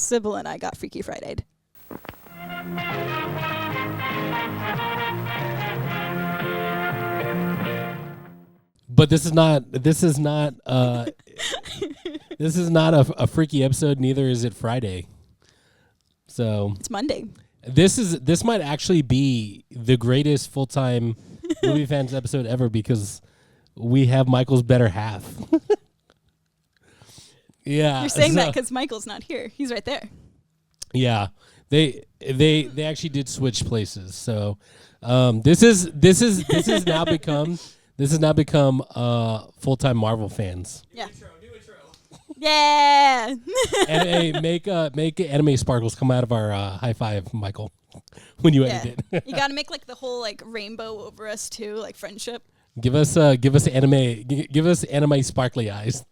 Sybil and I got Freaky Friday'd. But this is not a freaky episode. Neither is it Friday. So It's Monday. This might actually be the greatest full-time movie fans episode ever because we have Michael's better half. Yeah, You're saying that because Michael's not here. He's right there. Yeah, they actually did switch places. So this has now become full-time Marvel fans. Yeah. New intro. Yeah. And hey, make anime sparkles come out of our high five, Michael, when you edit it. You gotta make like the whole like rainbow over us too, like friendship. Give us anime sparkly eyes.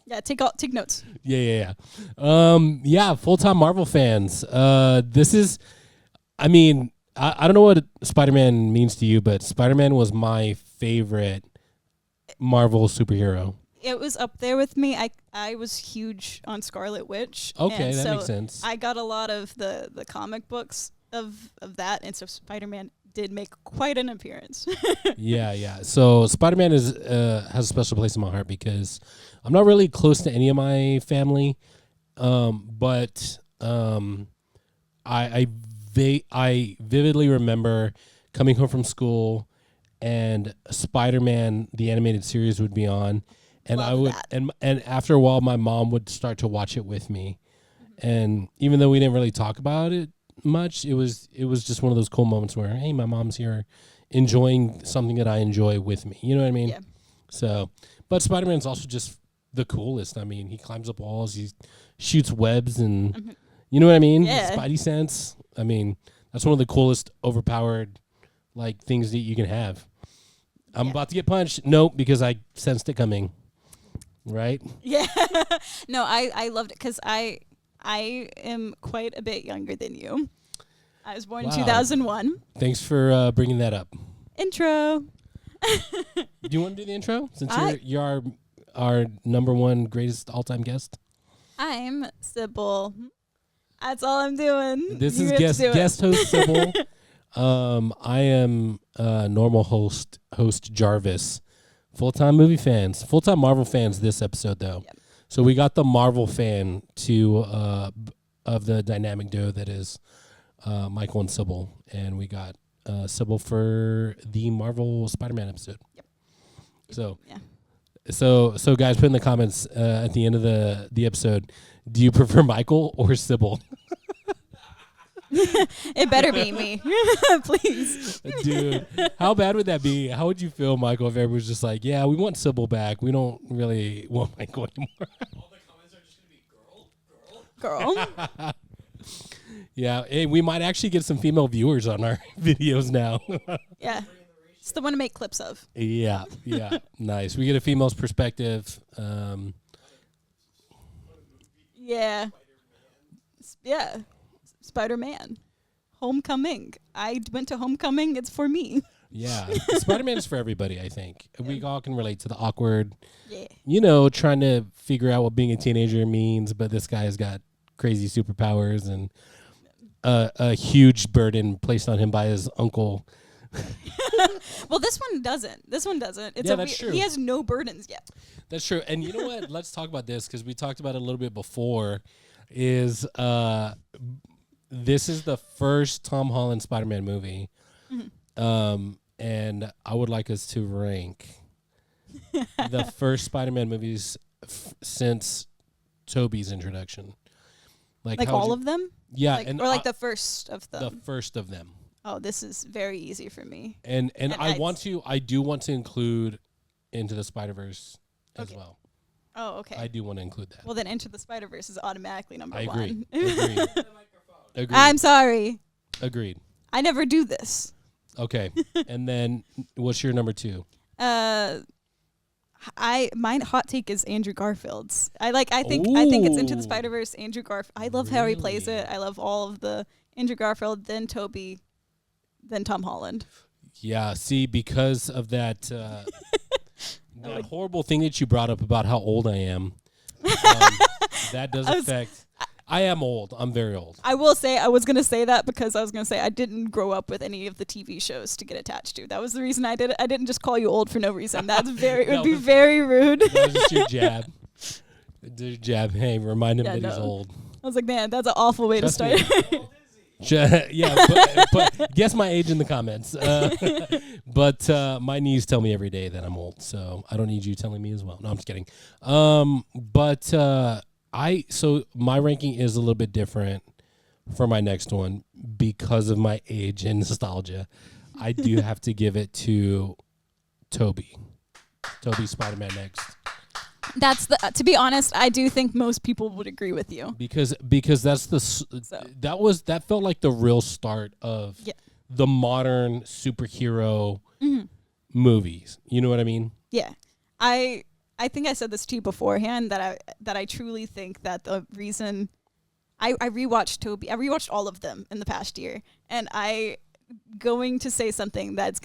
Yeah, take notes. Yeah. Full-time Marvel fans. This is, I mean, I don't know what Spider-Man means to you, but Spider-Man was my favorite Marvel superhero. It was up there with me. I was huge on Scarlet Witch. Okay, and that so makes sense. I got a lot of the comic books of that, and so Spider-Man did make quite an appearance. Yeah. So Spider-Man has a special place in my heart because I'm not really close to any of my family, but I vividly remember coming home from school and Spider-Man the animated series would be on, and Love I would that. and after a while my mom would start to watch it with me, and even though we didn't really talk about it much, it was just one of those cool moments where, hey, my mom's here enjoying something that I enjoy with me. You know what I mean? Yeah. So, but Spider-Man's also just the coolest. I mean, he climbs up walls, he shoots webs, and you know what I mean? Yeah. Spidey sense. I mean, that's one of the coolest overpowered like things that you can have. I'm about to get punched. Nope, because I sensed it coming. Right? Yeah. No, I loved it because I am quite a bit younger than you. I was born in 2001. Thanks for bringing that up. Intro. Do you want to do the intro since you're our number one greatest all-time guest? I'm Sybil. That's all I'm doing. This You is have to do it. guest host Sybil. I am normal host Jarvis. Full-time movie fans, full-time Marvel fans this episode though. Yep. So we got the Marvel fan of the dynamic duo that is Michael and Sybil, and we got Sybil for the Marvel Spider-Man episode. Yep. So Yeah. So guys, put in the comments at the end of the episode, do you prefer Michael or Sybil? It better be me. Please. Dude, how bad would that be? How would you feel, Michael, if everyone's just like, yeah, we want Sybil back. We don't really want Michael anymore. All the comments are just going to be girl. Yeah, hey, we might actually get some female viewers on our videos now. Yeah. It's the one to make clips of. Yeah, nice. We get a female's perspective. Yeah. Yeah. Spider-Man. Homecoming. I went to Homecoming. It's for me. Yeah, Spider-Man is for everybody, I think. We all can relate to the awkward, Yeah. trying to figure out what being a teenager means, but this guy has got crazy superpowers and a huge burden placed on him by his uncle. Well, this one doesn't. It's that's true. He has no burdens yet. That's true. And you know what? Let's talk about this because we talked about it a little bit before. Is this is the first Tom Holland Spider-Man movie, and I would like us to rank the first Spider-Man movies since Tobey's introduction. Like all of them? Yeah, or like the first of them. The first of them. Oh, this is very easy for me. And I do want to include Into the Spider-Verse as well. Oh, okay. I do want to include that. Well, then Into the Spider-Verse is automatically number I one. agree. Agreed. I'm sorry. Agreed. I never do this. Okay. And then what's your number two? My hot take is Andrew Garfield's. I think it's Into the Spider-Verse, Andrew Garfield. I love how he plays it. I love all of the Andrew Garfield, then Tobey, then Tom Holland. Yeah, see, because of that that horrible thing that you brought up about how old I am, that does affect. I am old. I'm very old. I will say, I was going to say that because I was going to say I didn't grow up with any of the TV shows to get attached to. That was the reason I did it. I didn't just call you old for no reason. That's very, it would be very rude. That was just your jab. Your jab. Hey, remind him that he's old. I was like, man, that's an awful way to start. Yeah, but guess my age in the comments. But my knees tell me every day that I'm old, so I don't need you telling me as well. No, I'm just kidding. So my ranking is a little bit different for my next one because of my age and nostalgia. I do have to give it to Tobey Spider-Man next. That's to be honest, I do think most people would agree with you. Because that's that felt like the real start of the modern superhero movies. You know what I mean? Yeah. I think I said this to you beforehand that I truly think that the reason I rewatched Tobey, I rewatched all of them in the past year, and I going to say something that's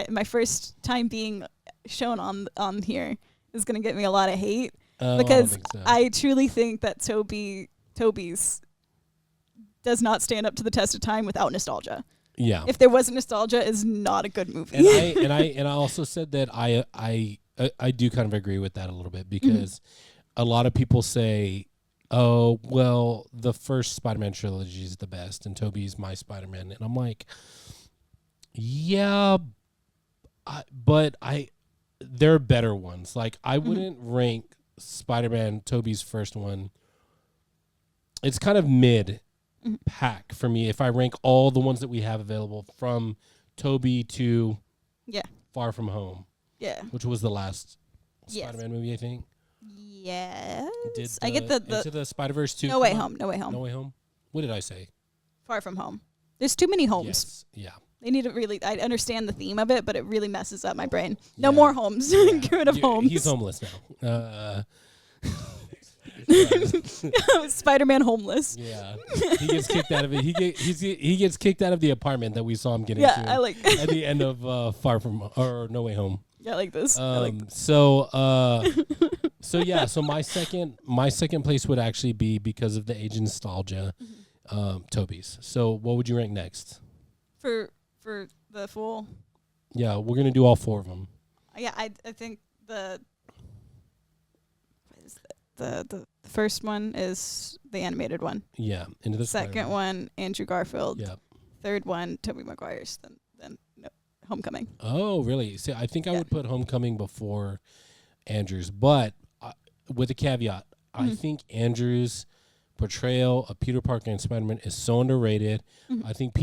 my first time being shown on here is gonna get me a lot of hate because I truly think that Tobey's does not stand up to the test of time without nostalgia. Yeah. If there wasn't nostalgia, it's not a good movie. And I also said that I do kind of agree with that a little bit because a lot of people say, oh, well, the first Spider-Man trilogy is the best and Tobey's my Spider-Man. And I'm like, yeah, but there are better ones. Like, I wouldn't rank Spider-Man, Tobey's first one. It's kind of mid-pack for me if I rank all the ones that we have available from Tobey to Far From Home. Yeah. Which was the last Spider-Man movie, I think. Yes. I get the Into the Spider-Verse 2. No Way Home. No Way Home. No Way Home. What did I say? Far From Home. There's too many homes. Yes. Yeah. They need to really, I understand the theme of it, but it really messes up my brain. No more homes. Get rid of homes. He's homeless now. Spider-Man homeless. Yeah. He gets kicked out of it. He gets kicked out of the apartment that we saw him get into at the end of Far From or No Way Home. Yeah, I like this. So my second place would actually be because of the age and nostalgia, Tobey's. So what would you rank next? For the full. Yeah, we're gonna do all four of them. Yeah, I think the first one is the animated one. Yeah, Into the second one, Andrew Garfield. Yeah. Third one, Tobey Maguire's. Then Homecoming. Oh, really? See, I think I would put Homecoming before Andrew's, but with a caveat, I think Andrew's portrayal of Peter Parker and Spider-Man is so underrated. I think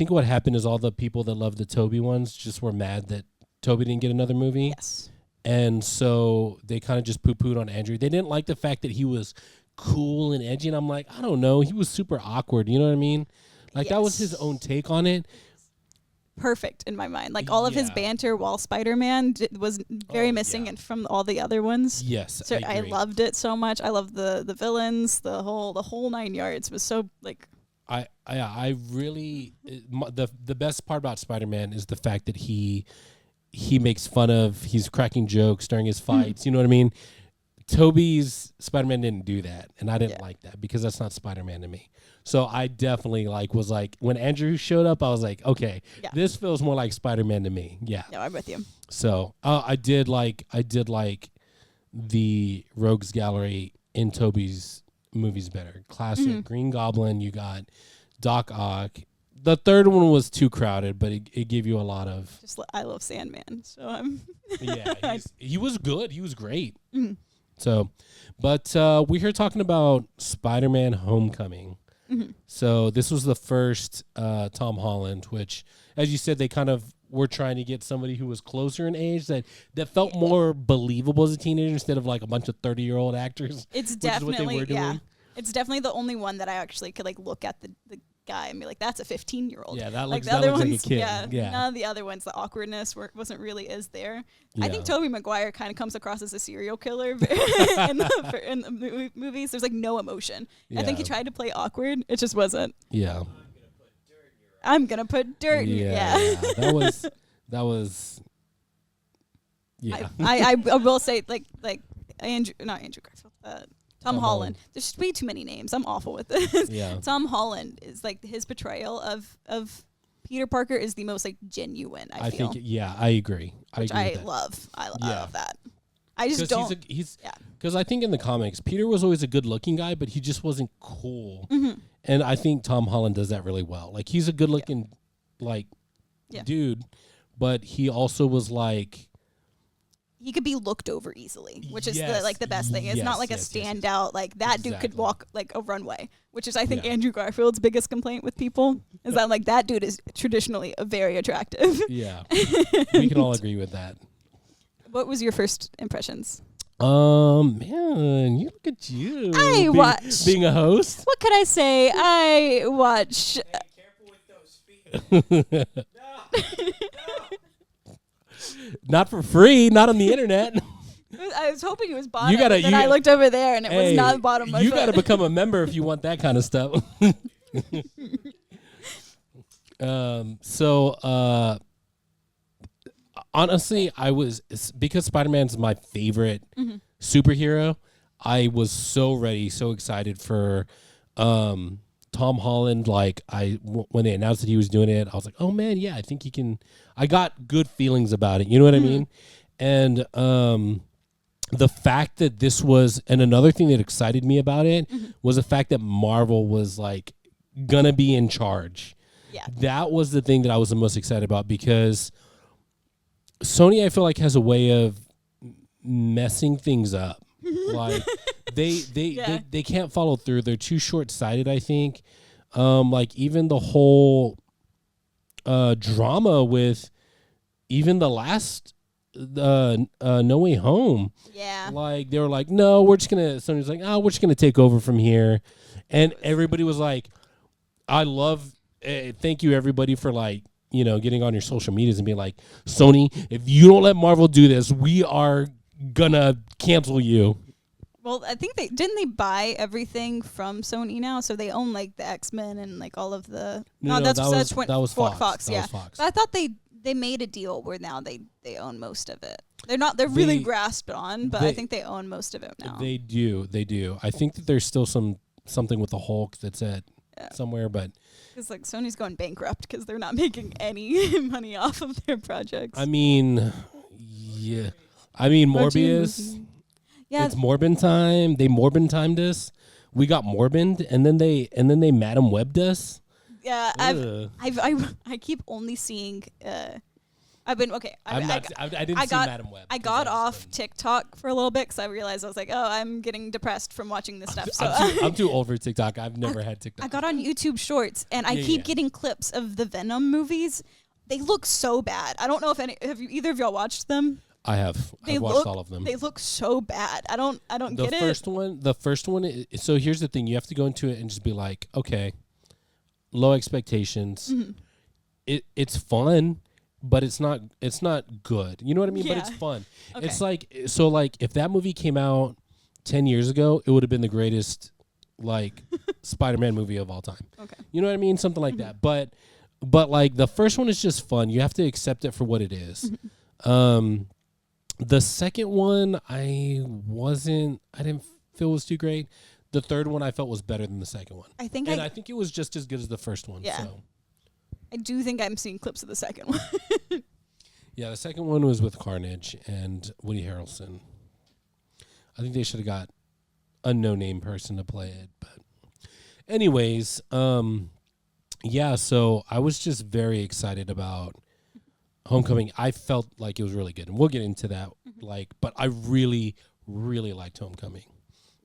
what happened is all the people that loved the Tobey ones just were mad that Tobey didn't get another movie. Yes. And so they kind of just poo-pooed on Andrew. They didn't like the fact that he was cool and edgy. And I'm like, I don't know. He was super awkward. You know what I mean? Like, that was his own take on it. Perfect in my mind. Like, all of his banter while Spider-Man was very missing and from all the other ones. Yes, so I loved it so much. I loved the villains, the whole 9 yards was so, like... I really... The best part about Spider-Man is the fact that he makes fun of, he's cracking jokes during his fights. You know what I mean? Tobey's Spider-Man didn't do that, and I didn't like that because that's not Spider-Man to me. So I definitely was like, when Andrew showed up, I was like, okay, this feels more like Spider-Man to me. Yeah. No, I'm with you. So I did like the Rogues Gallery in Tobey's movies better. Classic Green Goblin. You got Doc Ock. The third one was too crowded, but it gave you a lot of. I love Sandman, so I'm. Yeah, he was good. He was great. So, but we're here talking about Spider-Man: Homecoming. So this was the first Tom Holland, which, as you said, they kind of were trying to get somebody who was closer in age that felt more believable as a teenager instead of like a bunch of 30-year-old actors. It's definitely It's definitely the only one that I actually could like look at the guy and be like, that's a 15-year-old. Yeah, that looks like a kid. Yeah, none of the other ones, the awkwardness wasn't really as there. Yeah. I think Tobey Maguire kind of comes across as a serial killer in the movies. There's like no emotion. Yeah. I think he tried to play awkward. It just wasn't. Yeah. I'm gonna put dirt. Yeah. That was. Yeah. I will say like not Andrew Garfield. Tom Holland. There's way too many names. I'm awful with this. Yeah. Tom Holland is like his portrayal of Peter Parker is the most like genuine. I feel. think. Yeah, I agree. Which I I agree with that. love. I love that. I just don't. Because I think in the comics, Peter was always a good-looking guy, but he just wasn't cool. Mm-hmm. And I think Tom Holland does that really well. Like he's a good-looking, dude, but he also was like. He could be looked over easily, which is the best thing. It's not like a standout. Like that dude could walk like a runway, which is I think Andrew Garfield's biggest complaint with people is that like that dude is traditionally very attractive. Yeah, we can all agree with that. What was your first impressions? Man, you look at you. Being a host. What could I say? I watch. Hey, careful with those feet. Not for free, not on the internet. I was hoping it was bottom, then I looked over there and it was not bottom. You got to become a member if you want that kind of stuff. Honestly, because Spider-Man's my favorite superhero, I was so ready, so excited for Tom Holland. Like when they announced that he was doing it, I was like, oh man, yeah, I think he can. I got good feelings about it. You know what I mean? And the fact that this was, and another thing that excited me about it was the fact that Marvel was like gonna be in charge. Yeah, that was the thing that I was the most excited about because Sony, I feel like, has a way of messing things up. Like they can't follow through. They're too short-sighted, I think. Like even the whole drama with even the last No Way Home. Yeah. Like they were like, no, Sony's like, we're just gonna take over from here, and everybody was like, I love. Thank you everybody for like. Getting on your social medias and being like, Sony, if you don't let Marvel do this, we are gonna cancel you. Well, I think didn't they buy everything from Sony now, so they own like the X-Men and like all of the. That was Fox. Yeah, but I thought they made a deal where now they own most of it. They're really grasped on, but I think they own most of it now. They do. I think that there's still something with the Hulk that's somewhere, but. Because like Sony's going bankrupt because they're not making any money off of their projects. I mean, yeah. Morbius. Yeah, it's Morbin time. They Morbin timed us. We got Morbin, and then they Madam Webbed us. Yeah, I keep only seeing. I've been okay. I didn't see Madam Web. I got off TikTok for a little bit because I realized I was like, oh, I'm getting depressed from watching this stuff. So I'm too old for TikTok. I've never had TikTok. I got on YouTube Shorts and I keep getting clips of the Venom movies. They look so bad. I don't know if either of y'all watched them. I have. I've watched all of them. They look so bad. I don't get it. The first one. So here's the thing: you have to go into it and just be like, okay, low expectations. Mm-hmm. It's fun. But it's not good. You know what I mean? Yeah. But it's fun. Okay. It's like if that movie came out 10 years ago, it would have been the greatest like Spider-Man movie of all time. Okay. You know what I mean? Something like that. But like the first one is just fun. You have to accept it for what it is. The second one I didn't feel was too great. The third one I felt was better than the second one. I think it was just as good as the first one. Yeah. So. I do think I'm seeing clips of the second one. Yeah, the second one was with Carnage and Woody Harrelson. I think they should have got a no-name person to play it. But anyways, yeah, so I was just very excited about Homecoming. I felt like it was really good. And we'll get into that. But I really, really liked Homecoming.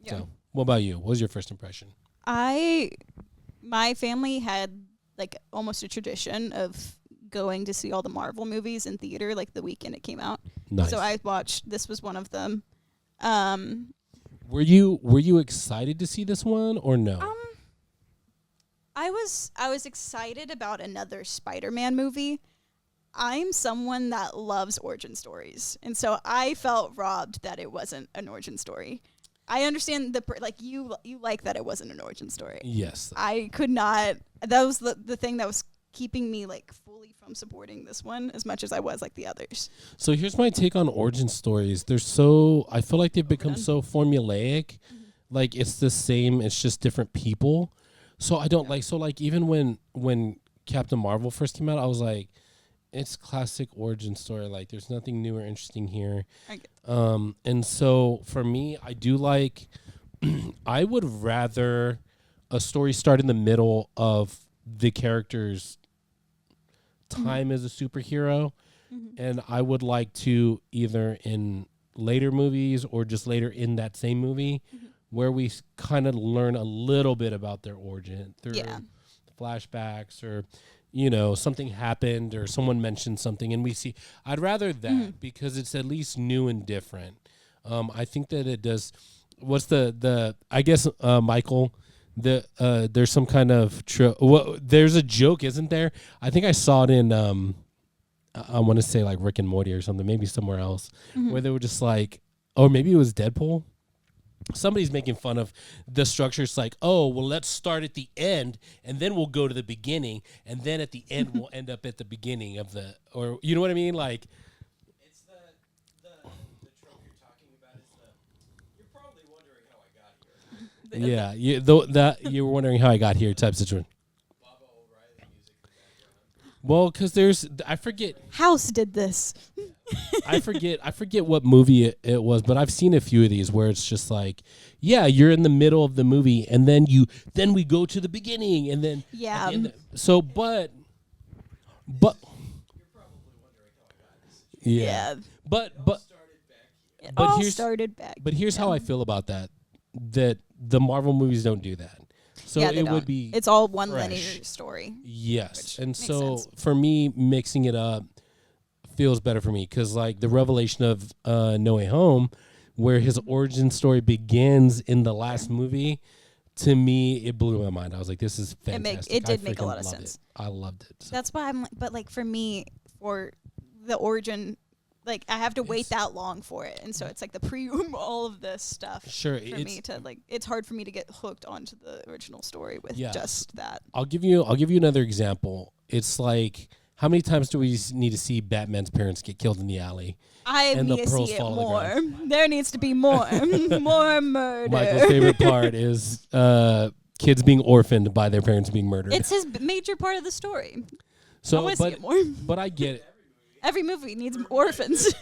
Yeah. So what about you? What was your first impression? My family had like almost a tradition of going to see all the Marvel movies in theater like the weekend it came out. Nice. So I watched, this was one of them. Were you excited to see this one or no? I was excited about another Spider-Man movie. I'm someone that loves origin stories, and so I felt robbed that it wasn't an origin story. I understand you like that it wasn't an origin story. Yes. I could not. That was the thing that was keeping me like fully from supporting this one as much as I was like the others. So here's my take on origin stories. I feel like they've become so formulaic. like it's the same. It's just different people. So I don't like. So like even when Captain Marvel first came out, I was like, it's classic origin story. Like there's nothing new or interesting here. I get that. And so for me, I do like. I would rather a story start in the middle of the character's time as a superhero, and I would like to either in later movies or just later in that same movie where we kind of learn a little bit about their origin through flashbacks or something happened or someone mentioned something and we see. I'd rather that because it's at least new and different. I think that it does. What's the I guess Michael, there's some kind of there's a joke, isn't there? I think I saw it in I want to say like Rick and Morty or something, maybe somewhere else, where they were just like, or maybe it was Deadpool. Somebody's making fun of the structure. It's like, oh, well, let's start at the end, and then we'll go to the beginning, and then at the end we'll end up at the beginning of or you know what I mean? Like, It's the trope you're talking about is you're probably wondering how I got here. yeah, you were wondering how I got here type situation. Baba O'Reilly music in the background. Well, because I forget. House did this. I forget what movie it was, but I've seen a few of these where it's just like, yeah, you're in the middle of the movie, and then we go to the beginning, and then but You're probably wondering how I got this. yeah, but Started back here. It But all here's- started back. but here's how I feel about that the Marvel movies don't do that, so yeah, they it don't. would be It's all one fresh. linear story. yes, which and makes so sense. for me mixing it up feels better for me because like the revelation of No Way Home, where his origin story begins in the last movie, to me it blew my mind. I was like, this is fantastic. It did I make a freaking lot of loved sense. it. I loved it. So. That's why I'm like, but like for me, for the origin, like I have to wait that long for it, and so it's like the all of this stuff. Sure, For me to like, it's hard for me to get hooked onto the original story with Yeah. just that. I'll give you another example. It's like, how many times do we need to see Batman's parents get killed in the alley? I And the need to pearls see it fall to the more. There needs to be more, more murder. Michael's favorite part is kids being orphaned by their parents being murdered. It's his major part of the story. I so, want to see it more. but I get it. Every movie needs orphans.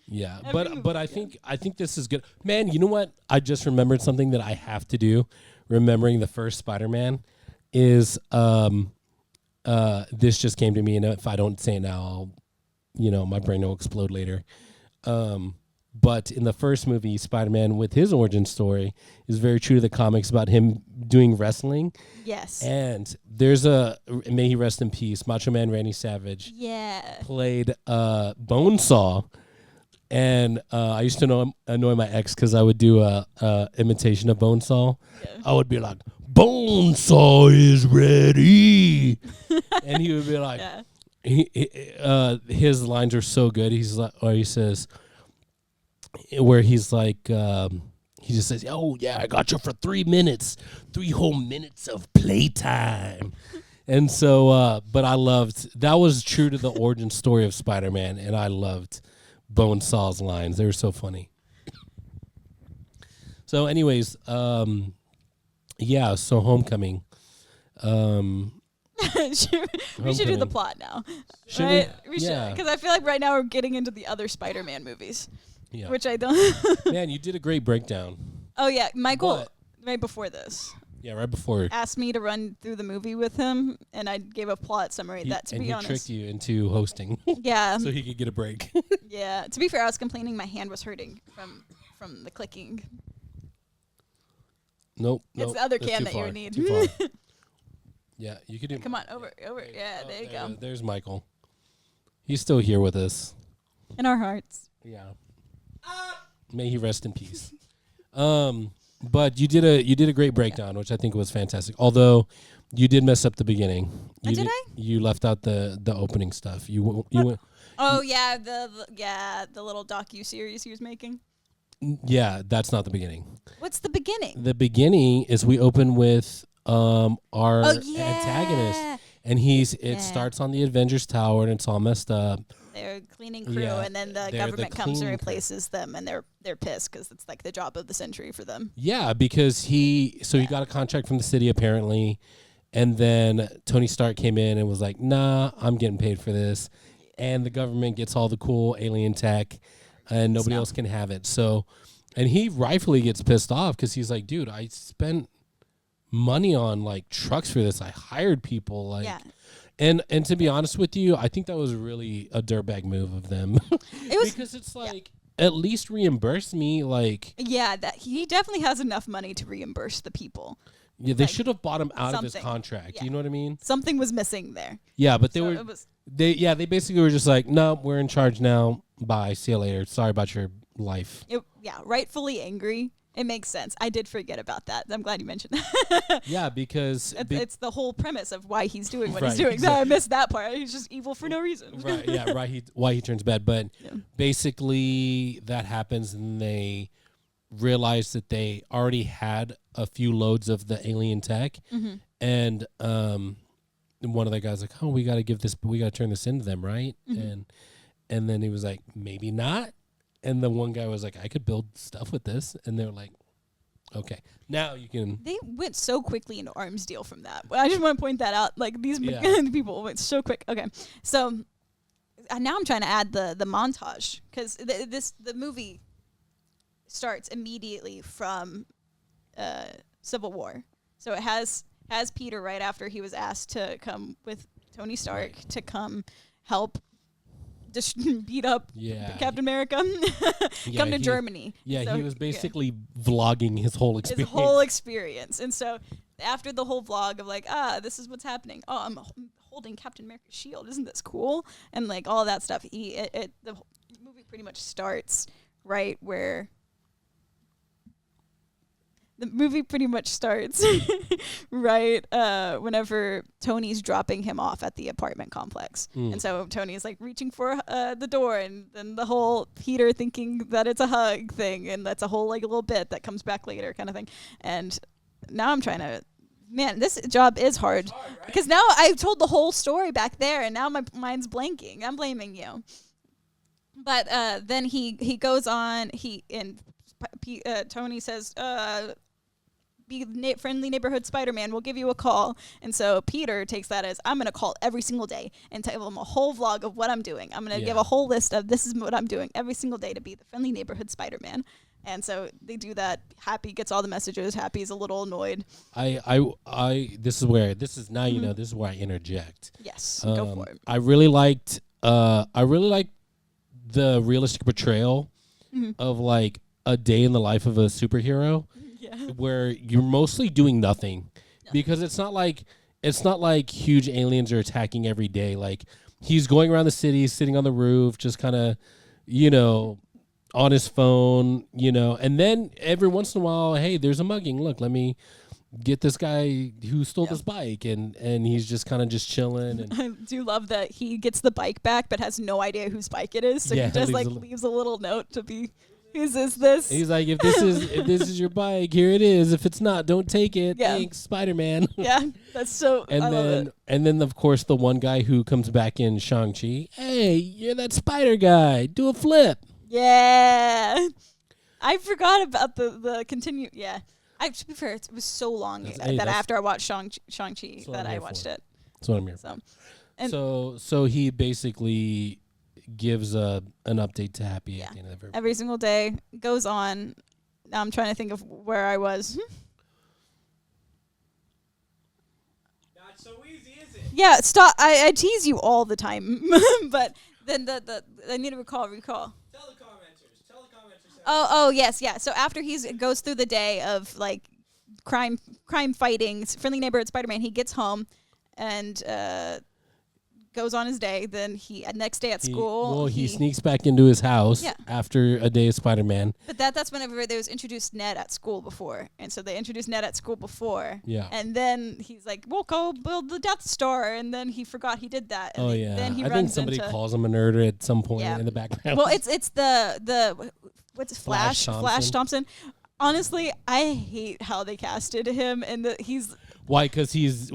Yeah, Every movie, but I think this is good. Man, you know what? I just remembered something that I have to do. Remembering the first Spider-Man is this just came to me, and if I don't say it now, my brain will explode later. But in the first movie, Spider-Man, with his origin story, is very true to the comics about him doing wrestling. Yes. And there's may he rest in peace, Macho Man Randy Savage Yeah. played Bonesaw. And I used to annoy my ex because I would do a imitation of Bonesaw. Yeah. I would be like, Bonesaw is ready. And he would be like, Yeah. his lines are so good. He's like, or he says, where he's like, he just says, oh, yeah, I got you for 3 minutes, 3 whole minutes of playtime. And so, but I loved, that was true to the origin story of Spider-Man, and I loved Bonesaw's lines. They were so funny. So anyways, yeah, so Homecoming. we should do the Homecoming. plot now. Should right? we? should, Yeah. because I feel like right now we're getting into the other Spider-Man movies, Yeah. which I don't. Man, you did a great breakdown. Oh yeah, Michael. But- right before this, Yeah, right before. asked me to run through the movie with him, and I gave a plot summary. That, to and be he honest, tricked you into hosting yeah, so he could get a break. yeah. To be fair, I was complaining my hand was hurting from the clicking. Nope. It's the other that's can too that you far, would need. too far. Yeah, you could do. Come on, over. Yeah, there you go. There's Michael. He's still here with us. In our hearts. Yeah. May he rest in peace. But you did a great breakdown, which I think was fantastic. Although you did mess up the beginning. Did I? You left out the opening stuff. You went. Oh yeah, the little docu-series he was making. Yeah, that's not the beginning. What's the beginning? The beginning is we open with our Oh, yeah. antagonist, and it Yeah. starts on the Avengers Tower, and it's all messed up. They're cleaning crew, Yeah, and then the they're the government comes and cleaning crew. replaces them, and they're pissed because it's like the job of the century for them. Yeah, because he got a contract from the city apparently, and then Tony Stark came in and was like, "Nah, I'm getting paid for this," and the government gets all the cool alien tech, and nobody else can have it. So, and he rightfully gets pissed off because he's like, "Dude, I spent money on like trucks for this. I hired people, like." Yeah. And to be honest with you, I think that was really a dirtbag move of them. It was because it's like, at least reimburse me. Like, that he definitely has enough money to reimburse the people. yeah, they Like, should have bought him out of his something. contract. Yeah. You know what I mean? Something was missing there. Yeah, but they So were it was, they basically were just like, no, we're in charge now. Bye. See you later. Sorry about your life. rightfully angry. It makes sense. I did forget about that. I'm glad you mentioned that. Yeah, because It's the whole premise of why he's doing what Right, he's doing. exactly. I missed that part. He's just evil for no reason. right, yeah, right. Why he turns bad, but Yeah. basically that happens, and they realize that they already had a few loads of the alien tech, Mm-hmm. and one of the guys like, oh, we got to turn this into them, right? Mm-hmm. And then he was like, maybe not. And the one guy was like, I could build stuff with this. And they were like, okay, now you can. They went so quickly into arms deal from that. I just want to point that out. Like these Yeah. people went so quick. Okay, so now I'm trying to add the montage because the movie starts immediately from Civil War. So it has Peter right after he was asked to come with Tony Stark to come help just beat up Yeah. Captain America. Yeah, come to he- Germany. Yeah, So he was basically vlogging his whole his experience. whole experience. And so after the whole vlog of like, this is what's happening. Oh, I'm holding Captain America's shield. Isn't this cool? And like all that stuff. The movie pretty much starts right where the movie pretty much starts right whenever Tony's dropping him off at the apartment complex. And so Tony's like reaching for the door, and then the whole Peter thinking that it's a hug thing, and that's a whole like little bit that comes back later kind of thing. And now I'm trying to, man, this job is hard because now I've told the whole story back there, and now my mind's blanking. I'm blaming you. But then he goes on. Tony says, be friendly neighborhood Spider-Man. We'll give you a call. And so Peter takes that as, I'm going to call every single day and tell him a whole vlog of what I'm doing. I'm going to give a whole list of this is what I'm doing every single day to be the friendly neighborhood Spider-Man. And so they do that. Happy gets all the messages. Happy's a little annoyed. This is where I interject. Yes, go for it. I really liked the realistic portrayal of like a day in the life of a superhero. Yeah. Where you're mostly doing nothing, because it's not like huge aliens are attacking every day. Like, he's going around the city, sitting on the roof, just kind of, on his phone, and then every once in a while, hey, there's a mugging. Look, let me get this guy who stole this bike, and he's just kind of just chilling. And I do love that he gets the bike back but has no idea whose bike it is. So Yeah, he just leaves a little note to be, whose is this? he's like, if this is your bike, here it is. If it's not, don't take it. Yeah. Thanks, Spider-Man. Yeah, that's so. I love it. And then of course the one guy who comes back in Shang-Chi. Hey, you're that spider guy. Do a flip. Yeah, I forgot about the continue. Yeah, to be fair, it was so long that after I watched Shang-Chi that I watched it. That's what I'm here for. So he basically gives an update to Happy at the end of every single day goes on. Now I'm trying to think of where I was. Not so easy, is it? Yeah, stop. I tease you all the time, but then I need to recall. Tell the commenters. Oh yes, yeah. So after he goes through the day of like crime fighting, friendly neighborhood Spider-Man, he gets home and goes on his day. Then next day at school. He sneaks back into his house Yeah. after a day of Spider-Man. But that's whenever they was introduced Ned at school before, and so they introduced Ned at school before. Yeah. And then he's like, "We'll go build the Death Star," and then he forgot he did that. And Then he I runs think somebody into, calls him a nerd at some point Yeah. in the background. Well, it's the what's it, Flash Flash Thompson. Honestly, I hate how they casted him, and he's Why? Because he's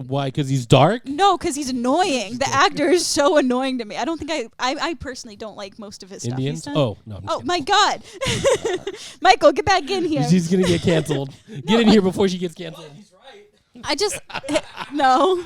dark. no, because he's annoying. The actor is so annoying to me. I don't think I personally don't like most of his stuff. Indians. He's done. Oh no. I'm just Oh kidding. my God, Michael, get back in here. She's gonna get canceled. Get in here before she gets canceled. He's right. I just no.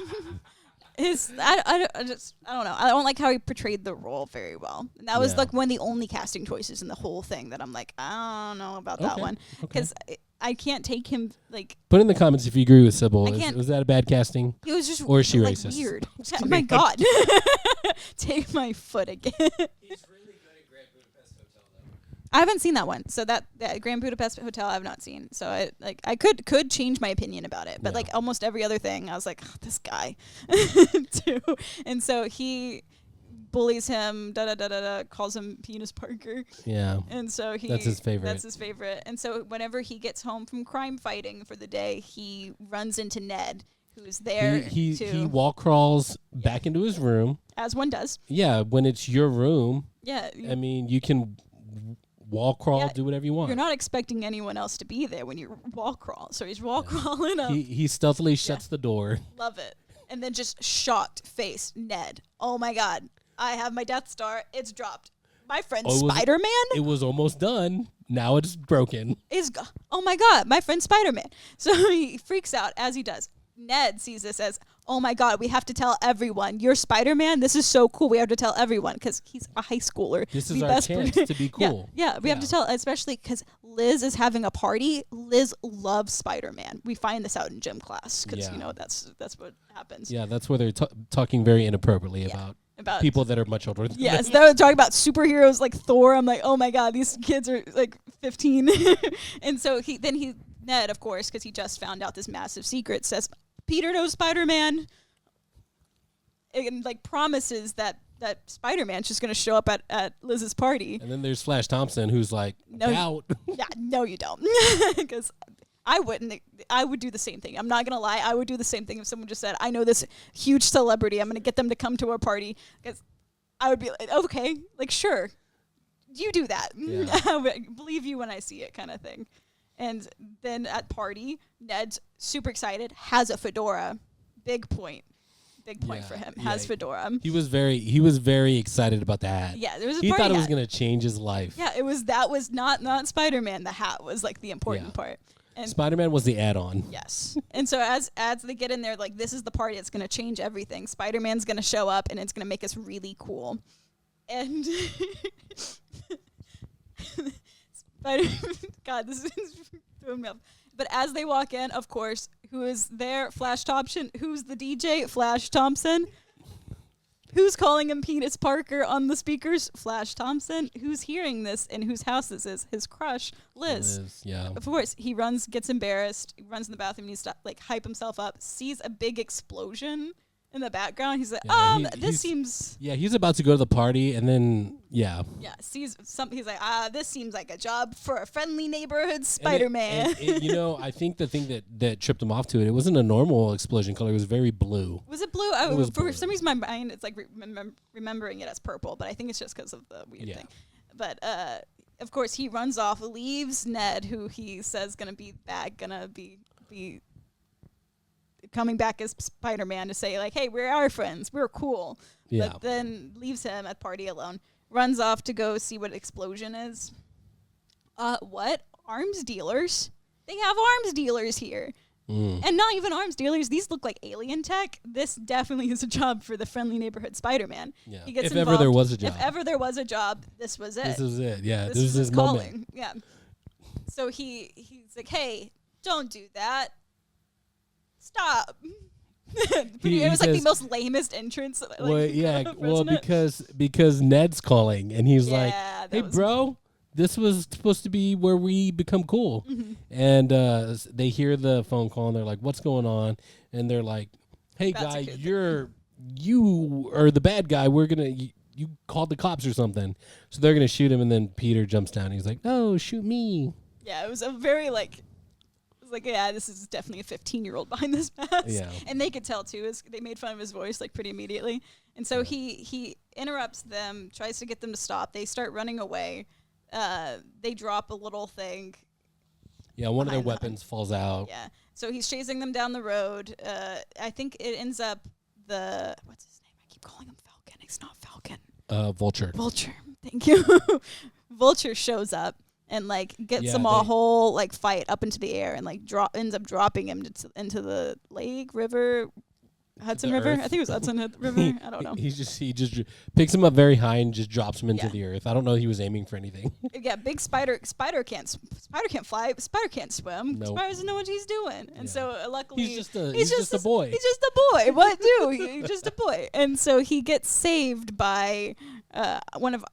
I don't know. I don't like how he portrayed the role very well. And that was Yeah. like one of the only casting choices in the whole thing that I'm like, I don't know about that Okay, one because I can't take him like Put in the comments if you agree with Sybil. I can't- Was that a bad casting? he was just Or is she like racist? weird. Oh my God, take my foot again. He's really good at Grand Budapest Hotel, though. I haven't seen that one, so that Grand Budapest Hotel I have not seen. So I could change my opinion about it, but Yeah. like almost every other thing, I was like, oh, this guy, too. And so he bullies him, calls him Penis Parker, Yeah. and so That's his favorite. That's his favorite. And so whenever he gets home from crime fighting for the day, he runs into Ned, who's there He wall crawls back into his room. as one does. Yeah, when it's your room, Yeah, I mean, you can wall crawl, Yeah, do whatever you want. you're not expecting anyone else to be there when you wall crawl. So he's wall crawling up. He stealthily shuts the door. Love it. And then just shocked face, Ned. Oh my God. I have my Death Star. It's dropped. My friend Spider-Man It was almost done. Now it's broken. oh my God, my friend Spider-Man. So he freaks out as he does. Ned sees this as, oh my God, we have to tell everyone. You're Spider-Man? This is so cool. We have to tell everyone because he's a high schooler. This is our chance to be cool. Yeah, we have to tell, especially because Liz is having a party. Liz loves Spider-Man. We find this out in gym class because, Yeah. that's what happens. Yeah, that's where they're talking very inappropriately Yeah. about people that are much older than Yes, them. they were talking about superheroes like Thor. I'm like, oh my God, these kids are like 15. And so Ned, of course, because he just found out this massive secret, says, Peter knows Spider-Man. And like promises that Spider-Man's just going to show up at Liz's party. And then there's Flash Thompson, who's like, out. Yeah, no, you don't. Because I would do the same thing. I'm not going to lie. I would do the same thing if someone just said, I know this huge celebrity. I'm going to get them to come to our party. Because I would be like, okay, like, sure. You do that. Yeah. I would believe you when I see it kind of thing. And then at party, Ned's super excited, has a fedora. Big point Yeah, for him. yeah. Has fedora. He was very excited about the hat. Yeah, there was a He party thought it was hat. going to change his life. Yeah, that was not Spider-Man. The hat was like the important part. And Spider-Man was the add-on. yes. And so as they get in there, like, this is the party that's going to change everything. Spider-Man's going to show up, and it's going to make us really cool. And God, this is throwing me off. But as they walk in, of course, who is there? Flash Thompson. Who's the DJ? Flash Thompson. Who's calling him Penis Parker on the speakers? Flash Thompson. Who's hearing this and whose house this is? His crush, Liz. Yeah. Of course, he runs, gets embarrassed, he runs in the bathroom, needs to like hype himself up, sees a big explosion in the background. He's like, this seems... Yeah, he's about to go to the party, and then, yeah. Yeah, sees something. He's like, this seems like a job for a friendly neighborhood Spider-Man. I think the thing that tripped him off to it wasn't a normal explosion color. It was very blue. Was it blue? It was For blue. some reason, my mind, it's like remembering it as purple, but I think it's just because of the weird thing. But, of course, he runs off, leaves Ned, who he says gonna be coming back as Spider-Man to say, like, hey, we are friends. We're cool. Yeah. But then leaves him at party alone. Runs off to go see what explosion is. What? Arms dealers? They have arms dealers here. And not even arms dealers. These look like alien tech. This definitely is a job for the friendly neighborhood Spider-Man. Yeah. He gets If involved. ever there was a job. If ever there was a job, this was it. This is it. Yeah. This This is is his calling. moment. Yeah. So he's like, hey, don't do that. Stop. He it was like says- the most lamest entrance. Like, Well, yeah. Well, wasn't it? because Ned's calling, and he's like, Yeah, that "Hey, was- bro, this was supposed to be where we become cool." Mm-hmm. And they hear the phone call, and they're like, "What's going on?" And they're like, "Hey, That's a guy, good you are the bad guy. We're gonna you called the cops or something." So they're gonna shoot him, and then Peter jumps down. He's like, "No, shoot me." Yeah, it was a very yeah, this is definitely a 15-year-old behind this mask. Yeah. And they could tell too. They made fun of his voice like pretty immediately. And so he interrupts them, tries to get them to stop. They start running away. They drop a little thing. Yeah, one of their behind them. weapons falls out. Yeah. So he's chasing them down the road. I think it ends up what's his name? I keep calling him Falcon. It's not Falcon. Vulture. Vulture. Thank you. Vulture shows up and like gets them a whole like fight up into the air and like ends up dropping him into the Hudson River. Earth. I think it was Hudson River. I don't know. He just picks him up very high and just drops him into the earth. I don't know if he was aiming for anything. Yeah, big spider can't fly. Spider can't swim. Nope. Spider doesn't know what he's doing. And so luckily he's just a boy. He's just a boy. What do? He's just a boy. And so he gets saved by one of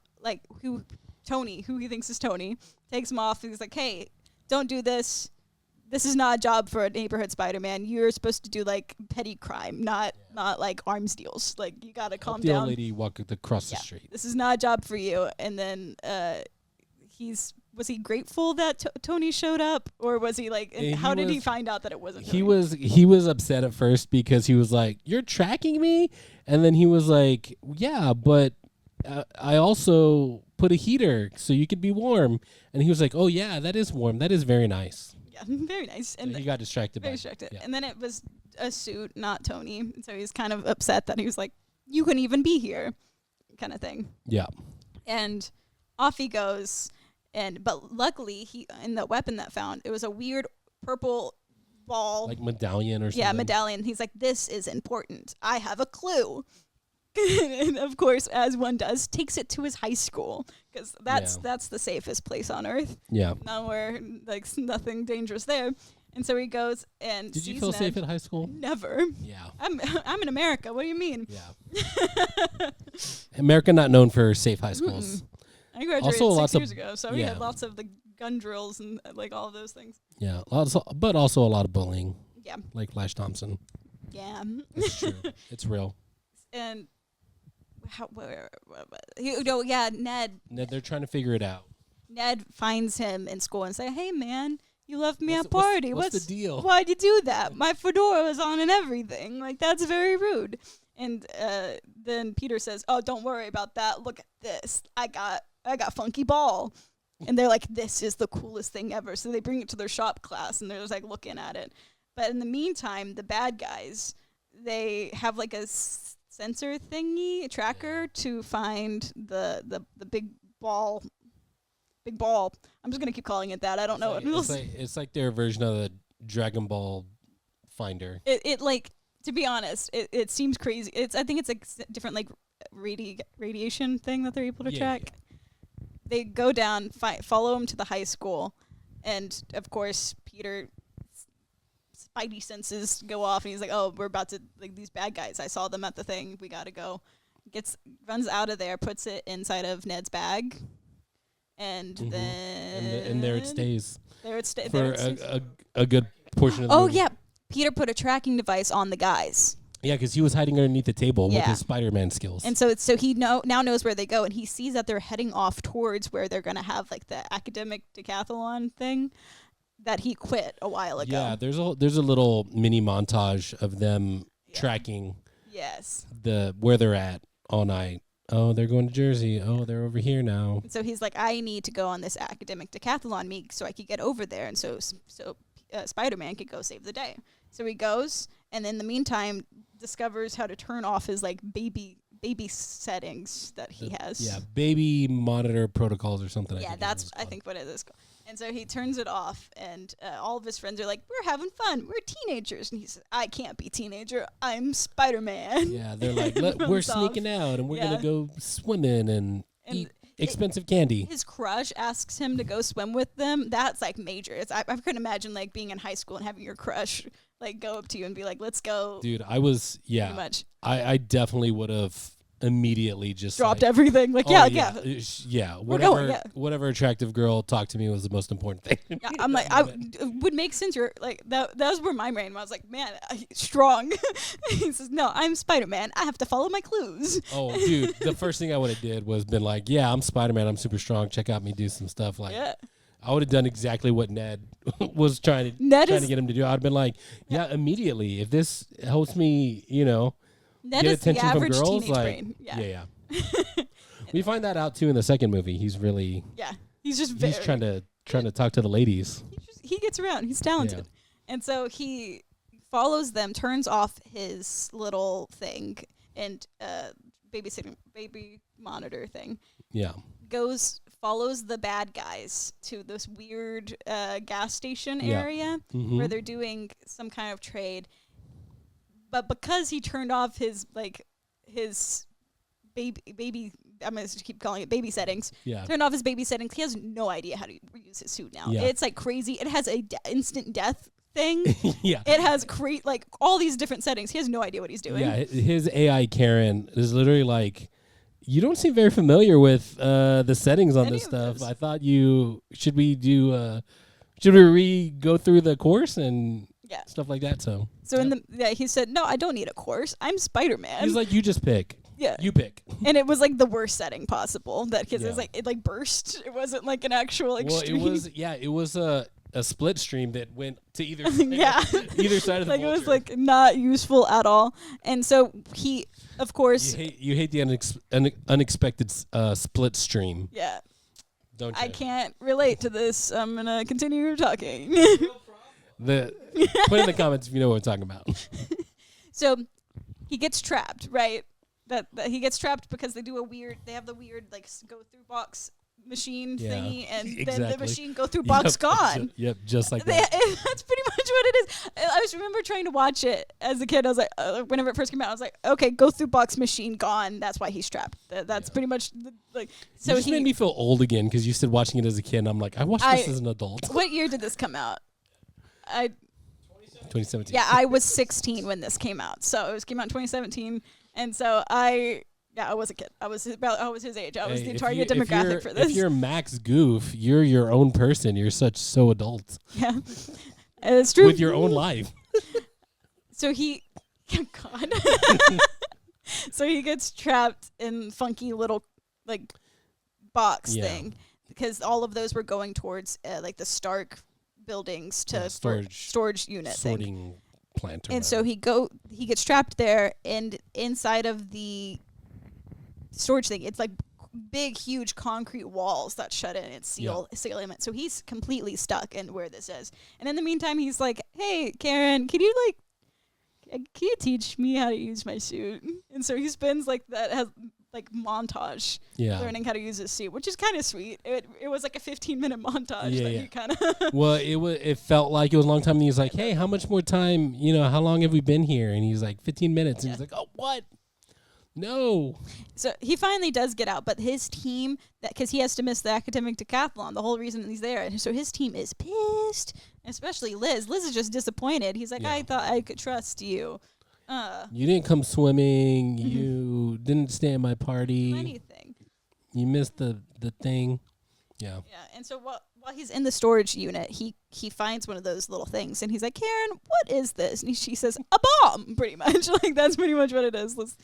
Tony, who he thinks is Tony, takes him off. He's like, "Hey, don't do this. This is not a job for a neighborhood Spider-Man. You're supposed to do like petty crime, not like arms deals. Like you gotta calm the down." old lady walk across the street. This is not a job for you. And then was he grateful that Tony showed up, or was he like? How did he find out that it wasn't? He was upset at first because he was like, "You're tracking me," and then he was like, "Yeah, but I also put a heater so you could be warm," and he was like, "Oh yeah, that is warm. That is very nice." Very nice. And he got distracted. Very distracted. Yeah. And then it was a suit, not Tony. And so he's kind of upset that he was like, "You couldn't even be here," kind of thing. Yeah. And off he goes. But luckily, in the weapon that found, it was a weird purple ball. Like medallion or something. Yeah, medallion. He's like, "This is important. I have a clue." And of course, as one does, takes it to his high school because that's the safest place on Earth. Yeah. Nowhere, like nothing dangerous there. And so he goes and Did sees you feel Ned. safe at high school? Never. Yeah. I'm in America. What do you mean? Yeah. America not known for safe high schools. I graduated also 6 years ago, so we had lots of the gun drills and like all of those things. Yeah, but also a lot of bullying. Yeah. Like Flash Thompson. Yeah. It's true. It's real. And Ned. They're trying to figure it out. Ned finds him in school and say, "Hey man, you left me What's at party. What's the deal? Why'd you do that? My fedora was on and everything. Like that's very rude." And then Peter says, "Oh, don't worry about that. Look at this. I got funky ball." And they're like, "This is the coolest thing ever." So they bring it to their shop class and they're just like looking at it. But in the meantime, the bad guys, they have like a sensor thingy tracker to find the big ball. Big ball. I'm just gonna keep calling it that. I don't know. It's like their version of the Dragon Ball finder. It like, to be honest, it seems crazy. I think it's a different like radiation thing that they're able to track. Yeah. They go down, follow him to the high school, and of course Peter. Spidey senses go off, and he's like, "Oh, we're about to like these bad guys. I saw them at the thing. We gotta go." Runs out of there, puts it inside of Ned's bag, and then and there it stays. There it stays for a good portion of the movie. Yeah, Peter put a tracking device on the guys. Yeah, because he was hiding underneath the table with his Spider-Man skills. And so he now knows where they go, and he sees that they're heading off towards where they're gonna have like the academic decathlon thing that he quit a while ago. Yeah, there's a little mini montage of them tracking where they're at all night. Oh, they're going to Jersey. Oh, they're over here now. So he's like, "I need to go on this academic decathlon meet so I could get over there, and so Spider-Man could go save the day." So he goes, and in the meantime, discovers how to turn off his like baby settings that he has. Yeah, baby monitor protocols or something. Yeah, I think what it is. And so he turns it off, and all of his friends are like, "We're having fun. We're teenagers." And he says, "I can't be teenager. I'm Spider-Man." Yeah, they're like, "We're sneaking out, and we're going to go swimming and eat expensive candy." His crush asks him to go swim with them. That's, like, major. I couldn't imagine, like, being in high school and having your crush, like, go up to you and be like, "Let's go." Dude, I was, Pretty much. I definitely would have immediately just dropped everything. Like, whatever attractive girl talked to me was the most important thing. Yeah, I'm like, it would make sense. You're like, that was where my brain was. I was like, "Man, strong." He says, "No, I'm Spider-Man. I have to follow my clues." Oh, dude, the first thing I would have did was been like, "Yeah, I'm Spider-Man. I'm super strong. Check out me do some stuff." Like, I would have done exactly what Ned was trying to get him to do. I'd have been like, "Yeah, immediately. If this helps me, Ned get is attention the from average girls, teenage like, brain. yeah. We find that out too in the second movie. He's really he's just very trying to talk to the ladies. gets around. He's talented. Yeah. And so he follows them, turns off his little thing and baby monitor thing. Yeah. Follows the bad guys to this weird gas station area where they're doing some kind of trade. But because he turned off his baby, I'm going to keep calling it baby settings. Yeah. Turned off his baby settings. He has no idea how to use his suit now. Yeah. It's like crazy. It has a instant death thing. Yeah. It has like all these different settings. He has no idea what he's doing. Yeah. His AI Karen is literally like, you don't seem very familiar with the settings on this stuff. I thought should we go through the course and stuff like that? So he said, no, I don't need a course. I'm Spider-Man. He's like, you just pick. Yeah. You pick. And it was like the worst setting possible. Because it was like, it like burst. It wasn't like an actual stream. It was a split stream that went to either side, either side of the like vulture. It was like not useful at all. And so he, of course, you hate the unexpected split stream. Yeah. Don't you? I can't relate to this. I'm gonna continue talking. Put in the comments if you know what we're talking about. So he gets trapped, right? That he gets trapped because they have the weird like go through box machine thingy, and then the machine go through box gone. Just like that. That's pretty much what it is. I just remember trying to watch it as a kid. I was like, whenever it first came out, I was like, okay, go through box machine gone. That's why he's trapped. That's pretty much like. So you just made me feel old again because you said watching it as a kid. And I'm like, I watched this as an adult. What year did this come out? 2017. Yeah, I was 16 when this came out. So it came out in 2017, and so I was a kid. I was his age. I was the target demographic for this. If you're Max Goof, you're your own person. You're so adult. Yeah, it's true. With your own life. So God. So he gets trapped in funky little like box thing because all of those were going towards like the Stark buildings to storage unit sorting thing. Plant. And so he gets trapped there, and inside of the storage thing, it's like big, huge concrete walls that shut in and seal him. So he's completely stuck in where this is. And in the meantime, he's like, "Hey, Karen, can you teach me how to use my suit?" And so he spends like montage learning how to use his suit, which is kind of sweet. It was like a 15-minute montage that he kind of well, it felt like it was a long time, and he's like, hey, how much more time, how long have we been here? And he's like 15 minutes and he's like, oh, what? No. So he finally does get out, but his team, because he has to miss the academic decathlon, the whole reason he's there, so his team is pissed, especially Liz is just disappointed. He's like, I thought I could trust you. You didn't come swimming. You didn't stay at my party. Anything. You missed the thing. Yeah. Yeah. And so while he's in the storage unit, he finds one of those little things, and he's like, Karen, what is this? And she says, a bomb, pretty much. Like, that's pretty much what it is. There's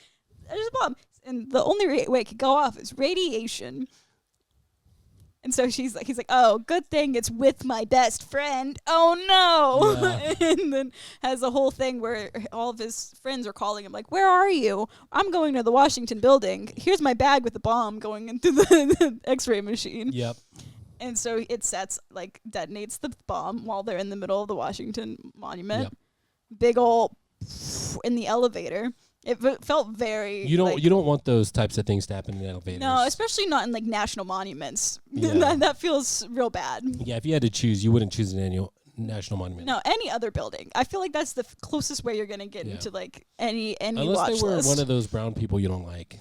a bomb. And the only way it could go off is radiation. And so he's like, oh, good thing it's with my best friend. Oh, no. Yeah. And then has a whole thing where all of his friends are calling him like, where are you? I'm going to the Washington building. Here's my bag with the bomb going into the X-ray machine. Yep. And so it detonates the bomb while they're in the middle of the Washington Monument. Yep. Big ol' in the elevator. It felt very. You don't want those types of things to happen in elevators. No, especially not in like national monuments. Yeah. that feels real bad. Yeah, if you had to choose, you wouldn't choose an national monument. No, any other building. I feel like that's the closest way you're gonna get into like any unless watch they were list. One of those brown people you don't like.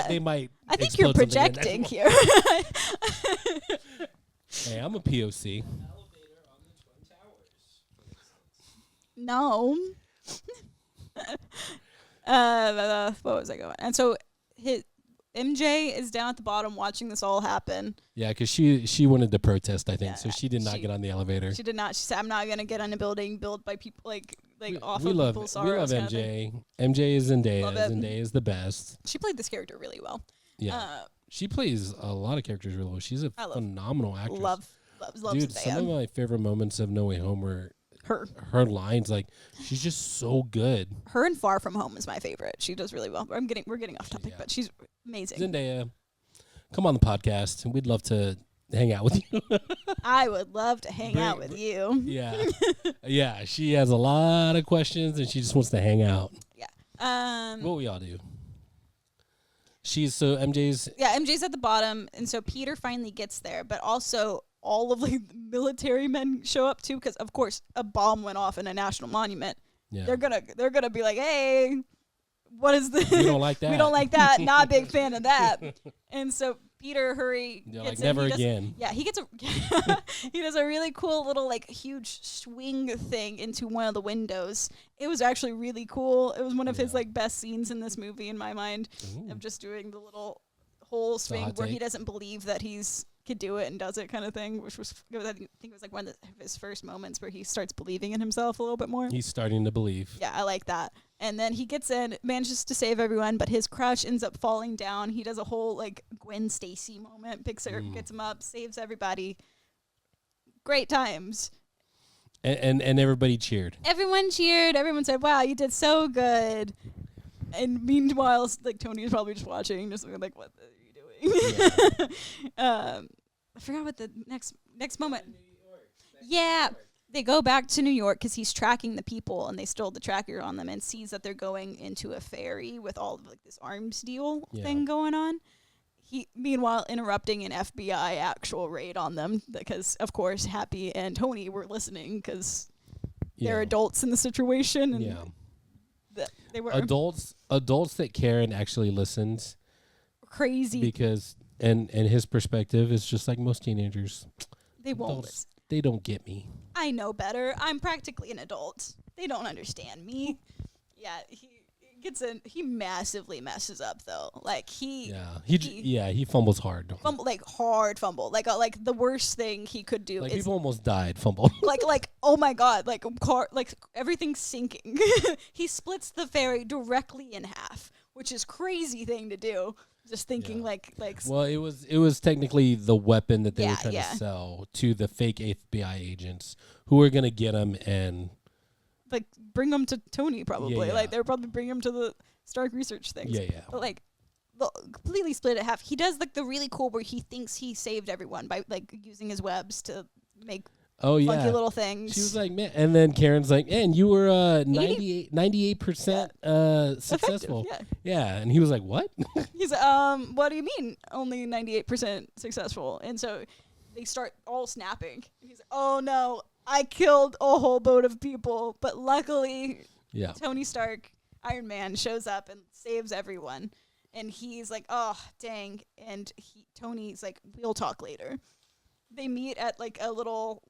They might. I think you're projecting here. Hey, I'm a POC. Elevator on the Twin Towers. No. What was I going? And so MJ is down at the bottom watching this all happen. Yeah, because she wanted to protest, I think, so she did not get on the elevator. She did not. She said, "I'm not gonna get on a building built by people like off of people's sorrows." We love MJ. MJ is Zendaya. Zendaya is the best. She played this character really well. Yeah, she plays a lot of characters really well. She's a phenomenal actress. Love Dude, Zendaya. some of my favorite moments of No Way Home were her lines. Like, she's just so good. Her in Far From Home is my favorite. She does really well. We're getting off topic, but she's amazing. Zendaya, come on the podcast, and we'd love to hang out with you. I would love to hang out with you. Yeah. Yeah, she has a lot of questions and she just wants to hang out. Yeah. What we all do. MJ's MJ's at the bottom, and so Peter finally gets there, but also all of like the military men show up too, because of course a bomb went off in a national monument. Yeah. They're gonna be like, hey, what is this? We don't like that. We don't like that. Not a big fan of that. And so Peter You're gets like, never in. again. He gets a he does a really cool little like huge swing thing into one of the windows. It was actually really cool. It was one of his like best scenes in this movie in my mind. Of just doing the little whole swing where he doesn't believe that he's could do it and does it kind of thing, which was I think it was like one of his first moments where he starts believing in himself a little bit more. He's starting to believe. Yeah, I like that. And then he gets in, manages to save everyone, but his crush ends up falling down. He does a whole like Gwen Stacy moment, picks her, gets him up, saves everybody. Great times. And everybody cheered. Everyone cheered. Everyone said, "Wow, you did so good." And meanwhile, like Tony is probably just watching, just like, "What are you doing?" Yeah. I forgot what the next moment. Yeah. They go back to New York because he's tracking the people, and they stole the tracker on them, and sees that they're going into a ferry with all of like this arms deal thing going on. He, meanwhile, interrupting an FBI actual raid on them because, of course, Happy and Tony were listening because they're adults in the situation, and they were adults that care and actually listened. Crazy Because and his perspective is just like most teenagers. They won't listen. They don't get me. I know better. I'm practically an adult. They don't understand me. Yeah, he gets in. He massively messes up though. Like he fumbles hard. Hard fumble. Like the worst thing he could do like is people almost died. Fumble. like oh my god, like everything's sinking. He splits the ferry directly in half, which is crazy thing to do. Just thinking like well, it was technically the weapon that they were trying to sell to the fake FBI agents who were gonna get him and like bring him to Tony probably. Yeah. Like they were probably bring him to the Stark research things. Yeah. But like completely split it half. He does like the really cool where he thinks he saved everyone by like using his webs to make funky little things. She was like, man, and then Karen's like, man, you were 98% successful. Yeah, and he was like, what? He's what do you mean only 98% successful? And so they start all snapping. And he's like, oh no, I killed a whole boat of people, but luckily Tony Stark, Iron Man, shows up and saves everyone. And he's like, oh dang. And Tony's like, we'll talk later. They meet at like the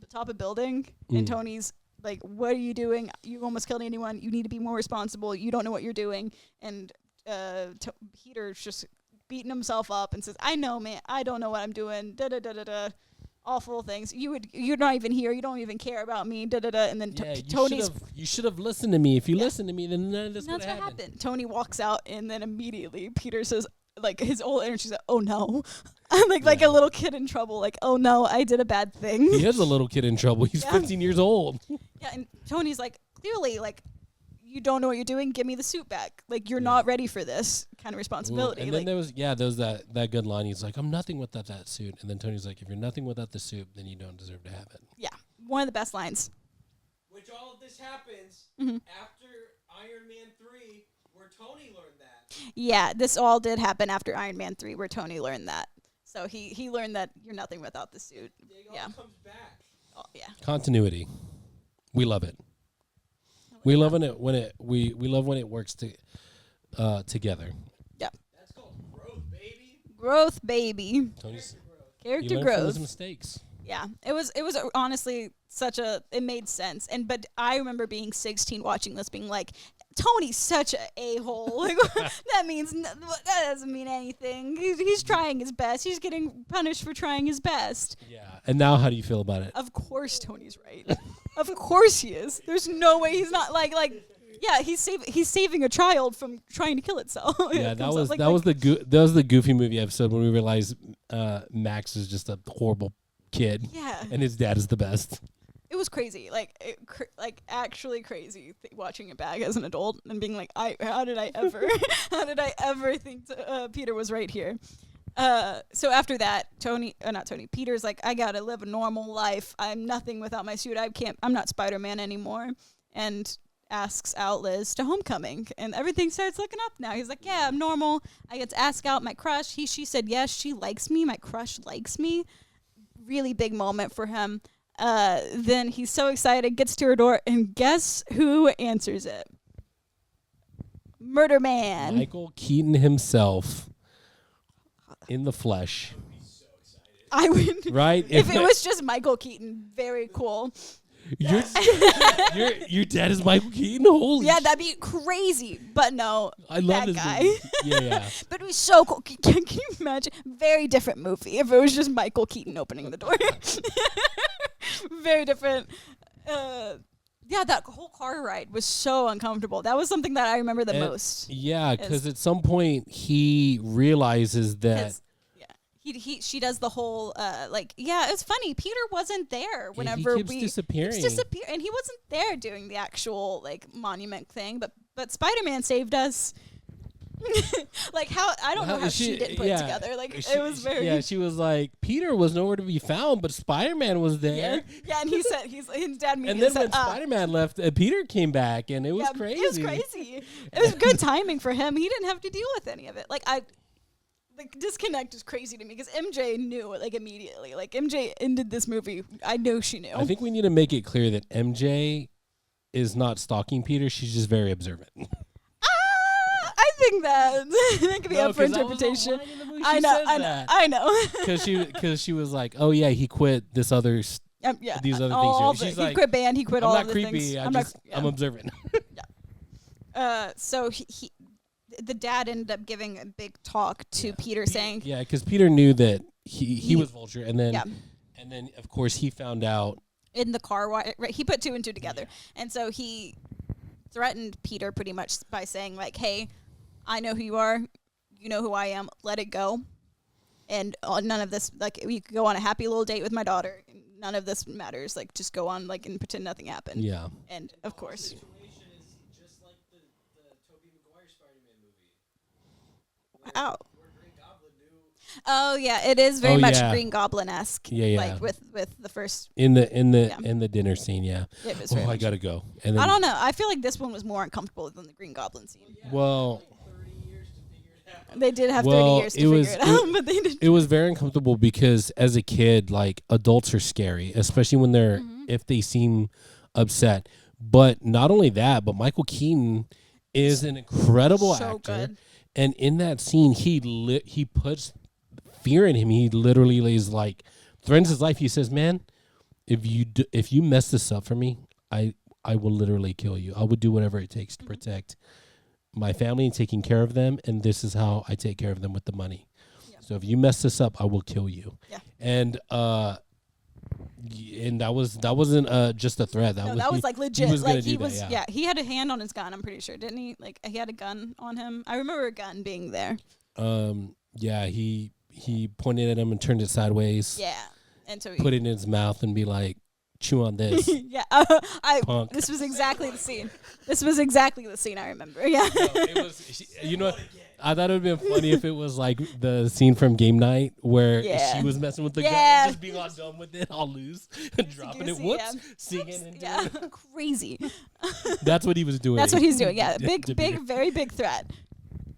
top of building, and Tony's like, what are you doing? You almost killed anyone. You need to be more responsible. You don't know what you're doing. And Peter's just beating himself up and says, I know, man. I don't know what I'm doing. Da-da-da-da-da. Awful things. You're not even here. You don't even care about me. Da-da-da. And then Tony's... You should have listened to me. If you listened to me, then none of this would have happened. Tony walks out, and then immediately Peter says, like, his old energy's like, oh no. I'm like a little kid in trouble. Like, oh no, I did a bad thing. He is a little kid in trouble. He's 15 years old. Yeah, and Tony's like, clearly, like, you don't know what you're doing. Give me the suit back. Like, you're not ready for this kind of responsibility. And then there was that good line. He's like, I'm nothing without that suit. And then Tony's like, if you're nothing without the suit, then you don't deserve to have it. Yeah, one of the best lines. Which all of this happens after Iron Man 3, where Tony learned that. Yeah, this all did happen after Iron Man 3, where Tony learned that. So he learned that you're nothing without the suit. It all comes back. Oh, yeah. Continuity. We love it. We love we love when it works together. Yeah. That's called growth, baby. Growth, baby. Tony's Character he learned growth. from his mistakes. Yeah, it was honestly it made sense. But I remember being 16 watching this, being like, Tony's such a a-hole. Like, that doesn't mean anything. He's trying his best. He's getting punished for trying his best. Yeah. And now, how do you feel about it? Of course, Tony's right. Of course he is. There's no way he's not like. Yeah, he's saving a child from trying to kill itself. Yeah, that was the Goofy movie episode when we realized Max is just a horrible kid. Yeah. And his dad is the best. It was crazy, actually crazy watching it back as an adult and being like, how did I ever think Peter was right here? So after that, Peter's like, I gotta live a normal life. I'm nothing without my suit. I'm not Spider-Man anymore. And asks out Liz to homecoming. And everything starts looking up now. He's like, yeah, I'm normal. I get to ask out my crush. She said yes, she likes me. My crush likes me. Really big moment for him. Then he's so excited, gets to her door, and guess who answers it? Murder Man. Michael Keaton himself in the flesh. I would. Right? If it was just Michael Keaton, very cool. Your dad is Michael Keaton? Holy Yeah, that'd be crazy. But no, I love that this guy. movie. Yeah. But it was so cool. Can you imagine? Very different movie if it was just Michael Keaton opening the door. Very different. Yeah, that whole car ride was so uncomfortable. That was something that I remember the most. Yeah, because at some point he realizes that she does the whole it's funny. Peter wasn't there whenever he keeps disappearing. And he wasn't there doing the actual monument thing. But Spider-Man saved us. I don't know how she didn't put it together. It was very. Yeah, she was like, Peter was nowhere to be found, but Spider-Man was there. Yeah, and he said his dad. And then when Spider-Man left, Peter came back, and it was crazy. It was crazy. It was good timing for him. He didn't have to deal with any of it. The disconnect is crazy to me because MJ knew immediately. MJ ended this movie. I know she knew. I think we need to make it clear that MJ is not stalking Peter. She's just very observant. I think that could be up for interpretation. I know. Because she was like, oh yeah, he quit this other. These other things. She's he quit band. He quit all the things. I'm observant. So the dad ended up giving a big talk to Peter, saying, yeah, because Peter knew that he was Vulture, and then of course he found out in the car. Right, he put two and two together, and so he threatened Peter pretty much by saying hey, I know who you are, you know who I am, let it go, and none of this we could go on a happy little date with my daughter. None of this matters. Just go on and pretend nothing happened. Yeah, and of course. Ow. Oh yeah, it is very much Green Goblin-esque. Yeah. With the first in the dinner scene. Yeah. It was I gotta go. And then, I don't know. I feel like this one was more uncomfortable than the Green Goblin scene. Well, they did have 30 years to figure it out, but they did. It was very uncomfortable because as a kid, adults are scary, especially when they're if they seem upset. But not only that, but Michael Keaton is an incredible actor. Good. And in that scene, he puts fear in him. He literally threatens his life. He says, "Man, if you mess this up for me, I will literally kill you. I would do whatever it takes to protect my family and taking care of them. And this is how I take care of them with the money. Yeah. So if you mess this up, I will kill you." Yeah. And that wasn't just a threat. That was legit. He had a hand on his gun, I'm pretty sure, didn't he? He had a gun on him. I remember a gun being there. Yeah, he pointed at him and turned it sideways. Yeah. And so put it in his mouth and be like, chew on this. Yeah. This was exactly the scene. I remember. Yeah. No, it was I thought it would have been funny if it was the scene from Game Night where she was messing with the gun, just being all dumb with it, all loose, and dropping it, singing and doing it. Crazy. That's what he was doing. That's what he's doing, yeah. Very big threat.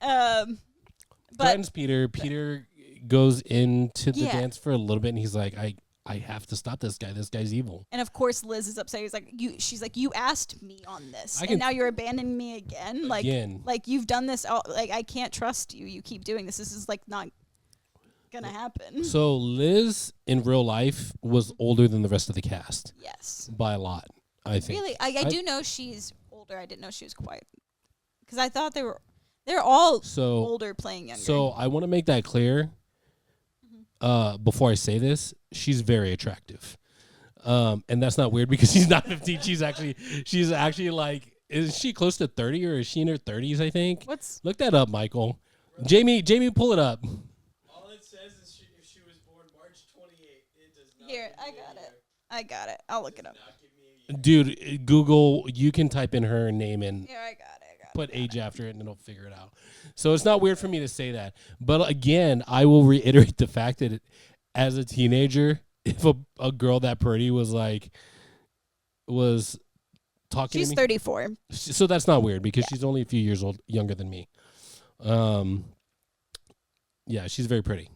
Threatens Peter. Peter goes into the dance for a little bit, and he's like, I have to stop this guy. This guy's evil. And of course, Liz is upset. She's like, you asked me on this, and now you're abandoning me again. You've done this. I can't trust you. You keep doing this. This is not gonna happen. So Liz in real life was older than the rest of the cast. Yes, by a lot. I think. Really, I do know she's older. I didn't know she was quite, because I thought they're all older playing younger. So I want to make that clear. Before I say this, she's very attractive, and that's not weird because she's not 15. She's actually is she close to 30 or is she in her 30s? I think. Look that up, Michael. Jamie, pull it up. All it says is if she was born March 28. It does not. Here, I got it. I'll look it up. Dude, Google. You can type in her name and. Here, I got put age after it and it'll figure it out. So it's not weird for me to say that. But again, I will reiterate the fact that as a teenager, if a girl that pretty was talking She's to me. 34. So that's not weird because she's only a few years younger than me. Yeah, she's very pretty.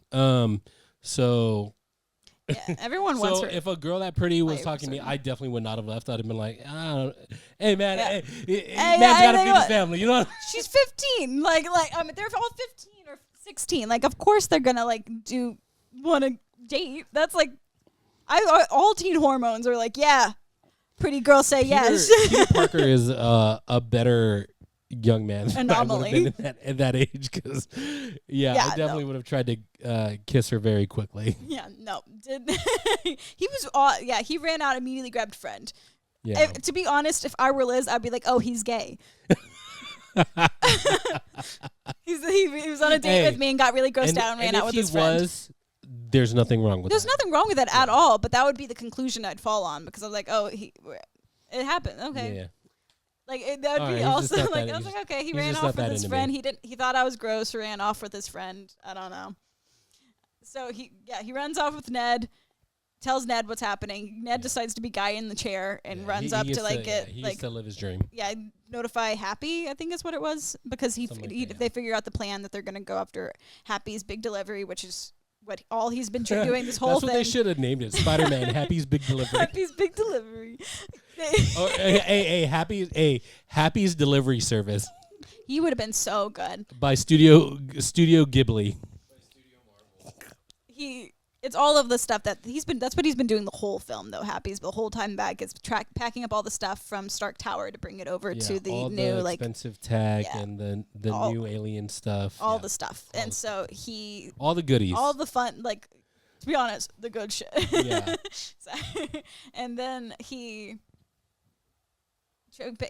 So Yeah, everyone wants so her. if a girl that pretty was Like, talking to me, certain- I definitely would not have left. I'd have been like, hey man, Yeah. hey, yeah, man's gotta I feed know. his family, you know. She's 15. Like they're all 15 or 16. Like, of course they're gonna want to date. That's like, all teen hormones are like, yeah. Pretty girls say yes. Peter Parker is a better young man than I would Anomaly. have been at that age because, I definitely would have tried to kiss her very quickly. Yeah, no. He was, he ran out, immediately grabbed friend. Yeah. To be honest, if I were Liz, I'd be like, oh, he's gay. He was on a date with me and got really grossed out and ran out with his friend. There's nothing wrong with There's that. nothing wrong with that at all, but that would be the conclusion I'd fall on because I was like, oh, it happened. Okay. Yeah. Like that would All be right, he's just also not like that- I was he's like, okay, he he's ran just off not with that his into friend. me. He thought I was gross, ran off with his friend. I don't know. So he runs off with Ned, tells Ned what's happening. Ned decides to be guy in the chair and runs up to he gets to live his dream. notify Happy, I think is what it was, because they figure out the plan that they're going to go after Happy's big delivery, which is what all he's been doing this whole That's thing. what they should have named it. Spider-Man, Happy's Big Delivery. Happy's big delivery. Or Happy's Delivery Service He would have been so good. by Studio Ghibli. It's all of the stuff that that's what he's been doing the whole film though. Happy's the whole time back is packing up all the stuff from Stark Tower to bring it over to the all new the expensive tech and the all- new alien stuff. all the stuff. All And the so all the goodies. all the fun, like, to be honest, the good shit. Yeah. And then he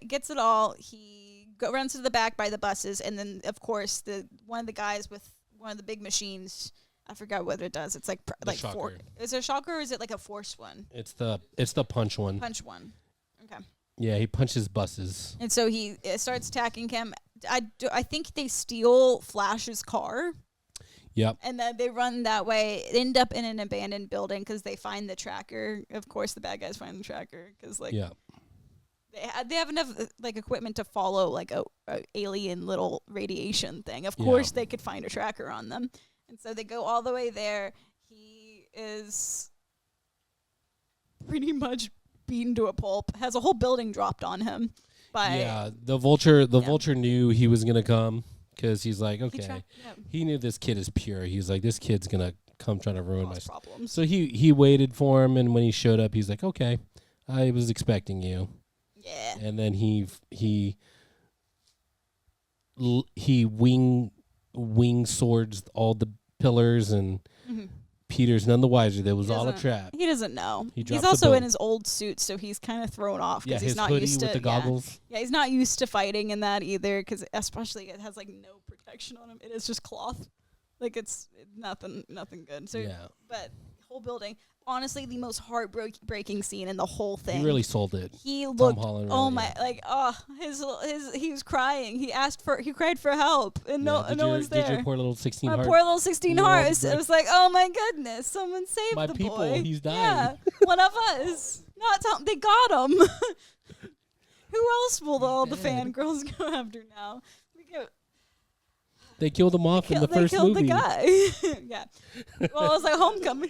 gets it all. He runs to the back by the buses, and then of course one of the guys with one of the big machines. I forgot what it does. It's like shocker. Is it a shocker or is it like a force one? It's the punch one. Punch one. Okay. Yeah, he punches buses. And so he starts attacking him. I think they steal Flash's car. Yep. And then they run that way, end up in an abandoned building because they find the tracker. Of course, the bad guys find the tracker because they have enough equipment to follow like a alien little radiation thing. Of course, they could find a tracker on them, and so they go all the way there. He is pretty much beaten to a pulp. Has a whole building dropped on him. The vulture knew he was gonna come. Because he's like, okay, he knew this kid is pure. He's like, this kid's gonna come trying to ruin my problems. So he waited for him, and when he showed up, he's like, okay, I was expecting you. Yeah. And then he wing swords all the pillars, and Peter's none the wiser. That was all a trap. He doesn't know. He's also in his old suit, so he's kind of thrown off because he's not used to with the goggles. Yeah, he's not used to fighting in that either. Because especially it has like no protection on him. It is just cloth. Like it's nothing good. So but whole building. Honestly, the most heartbreaking scene in the whole thing. He really sold it. He looked. Holland he was crying. He cried for help, and no one's there. Did your poor little 16 My heart? poor little 16 heart. It was like, oh my goodness, someone saved my the people, boy. he's dying. Yeah, one of us. Not they got him. Who else will all the fangirls go after now? They killed him off in the first killed movie. the guy. Yeah. Well, it was like Homecoming.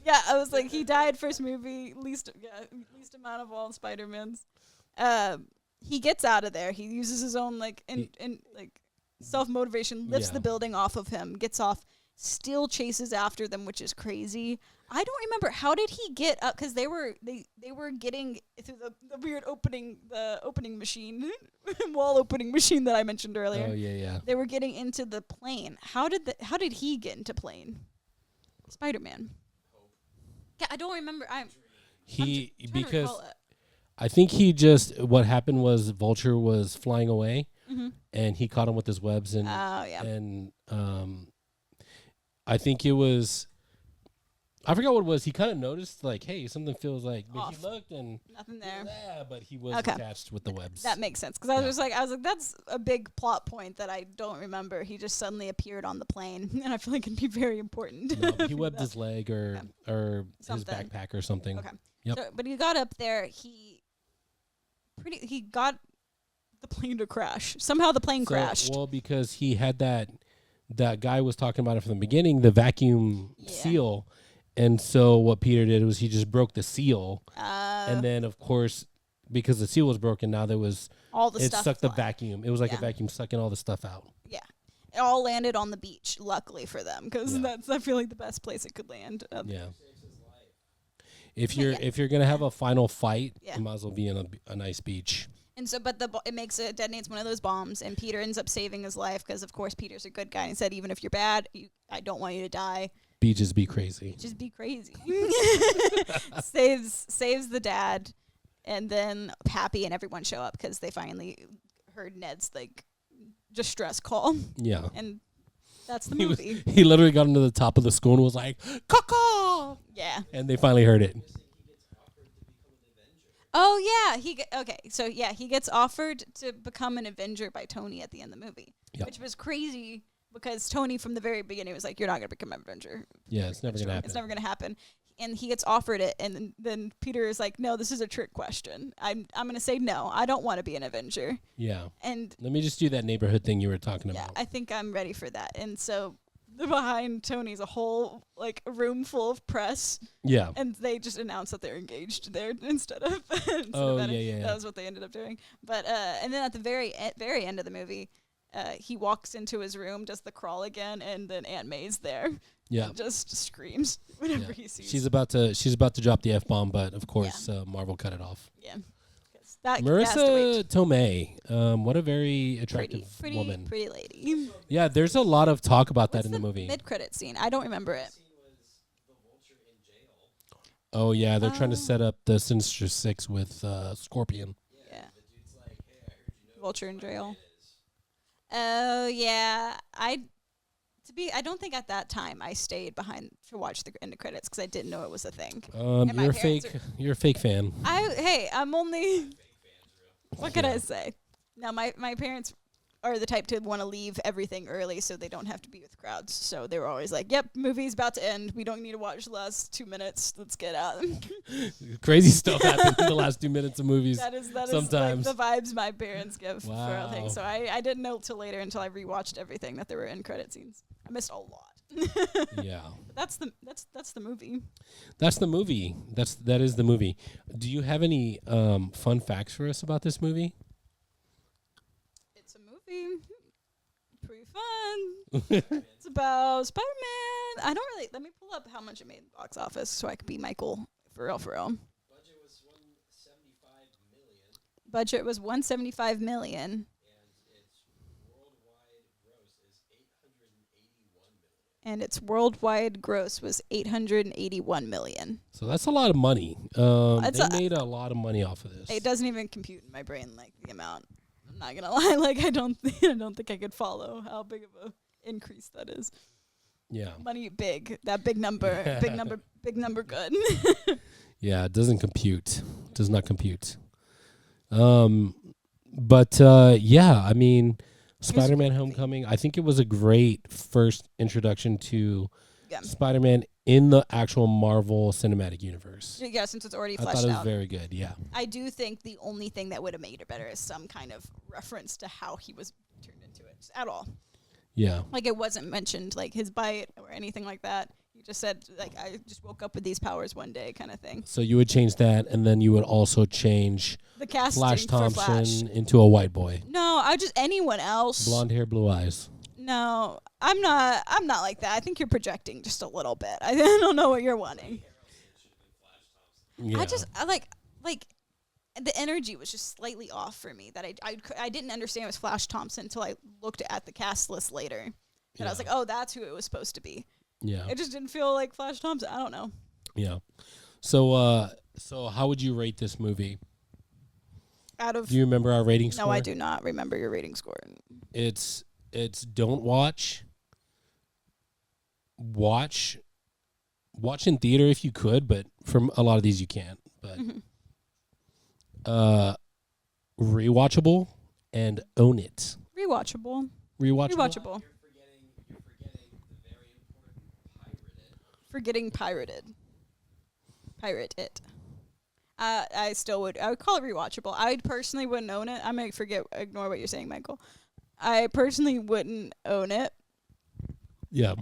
Yeah, I was like, he died first movie, least amount of all Spider-Mans. He gets out of there. He uses his own self-motivation, lifts the building off of him, gets off, still chases after them, which is crazy. I don't remember, how did he get up? Because they were getting through the weird opening machine, wall opening machine that I mentioned earlier. Oh yeah. They were getting into the plane. How did he get into plane? Spider-Man. Yeah, I don't remember. Because I think what happened was Vulture was flying away, and he caught him with his webs, and I think it was I forgot what it was. He kind of noticed, like, hey, something feels like. But Off. he looked and Nothing there. yeah, but he was Okay. attached with the webs. That makes sense because I was like, that's a big plot point that I don't remember. He just suddenly appeared on the plane, and I feel like it'd be very important. No, but he webbed his leg or his Something. backpack or something. Okay. Yep. So, but he got up there. He got the plane to crash. Somehow the plane crashed. Well, because he had that guy was talking about it from the beginning, the vacuum seal. And so what Peter did was he just broke the seal. And then, of course, because the seal was broken, now there was all the it stuff sucked the flying. vacuum. It was like a vacuum sucking all the stuff out. Yeah. It all landed on the beach, luckily for them, because that's, I feel like, the best place it could land. Yeah. If you're gonna have a final fight, it might as well be in a nice beach. And so, but it detonates one of those bombs, and Peter ends up saving his life because, of course, Peter's a good guy. And he said, even if you're bad, I don't want you to die. Beaches be crazy. Just be crazy. saves the dad, and then Happy and everyone show up because they finally heard Ned's like distress call. Yeah. And that's the movie. He literally got into the top of the school and was like, "Caw-caw!" Yeah. And they finally heard it. Oh yeah, he gets offered to become an Avenger by Tony at the end of the movie, which was crazy because Tony from the very beginning was like, "You're not gonna become an Avenger." Yeah, it's never gonna happen. It's never gonna happen. And he gets offered it, and then Peter is like, "No, this is a trick question. I'm gonna say no. I don't want to be an Avenger." Yeah. And let me just do that neighborhood thing you were talking about. I think I'm ready for that. And so behind Tony's a whole like room full of press. Yeah. And they just announced that they're engaged there instead of yeah. That was what they ended up doing. But and then at the very end of the movie, he walks into his room, does the crawl again, and then Aunt May's there. Yeah. Just screams whenever he sees. She's about to drop the F-bomb, but of course Marvel cut it off. Yeah. Marissa Tomei, what a very attractive woman. Pretty lady. Yeah, there's a lot of talk about that in the movie. Mid-credit scene. I don't remember it. Oh yeah, they're trying to set up the Sinister Six with Scorpion. Yeah. Vulture in jail. Oh yeah, I don't think at that time I stayed behind to watch the end credits because I didn't know it was a thing. You're a fake fan. I'm only. What could I say? Now my parents are the type to want to leave everything early so they don't have to be with crowds. So they were always like, "Yep, movie's about to end. We don't need to watch the last 2 minutes. Let's get out." Crazy stuff happens in the last 2 minutes of movies. That is sometimes like the vibes my parents give for all things. So I didn't know till later until I rewatched everything that there were end credit scenes. I missed a lot. Yeah. That's the movie. That's the movie. That is the movie. Do you have any fun facts for us about this movie? It's a movie. Pretty fun. It's about Spider-Man. I don't really. Let me pull up how much it made in the box office so I could be Michael for real. Budget was $175 million. And its worldwide gross was $881 million. So that's a lot of money. They made a lot of money off of this. It doesn't even compute in my brain like the amount. I'm not gonna lie, like I don't think I could follow how big of a increase that is. Yeah. Money big. That big number. Big number good. Yeah, it doesn't compute. Does not compute. But I mean, Spider-Man Homecoming, I think it was a great first introduction to Spider-Man in the actual Marvel Cinematic Universe. Yeah, since it's already fleshed out. I thought it was very good, yeah. I do think the only thing that would have made it better is some kind of reference to how he was turned into it at all. Yeah. Like it wasn't mentioned, like his bite or anything like that. He just said, like, I just woke up with these powers one day kind of thing. So you would change that, and then you would also change the casting Flash Thompson for Flash. into a white boy. No, I just anyone else. Blonde hair, blue eyes. No, I'm not like that. I think you're projecting just a little bit. I don't know what you're wanting. Yeah. I like the energy was just slightly off for me. That I didn't understand it was Flash Thompson until I looked at the cast list later. And I was like, oh, that's who it was supposed to be. Yeah. It just didn't feel like Flash Thompson. I don't know. Yeah. So how would you rate this movie? Do you remember our rating score? No, I do not remember your rating score. It's don't watch watch in theater if you could, but from a lot of these you can't. But rewatchable and own it. Rewatchable. Rewatchable. Rewatchable. You're forgetting the very important pirated. Forgetting pirated. Pirate it. I still would. I would call it rewatchable. I personally wouldn't own it. I might ignore what you're saying, Michael. I personally wouldn't own it, Yeah.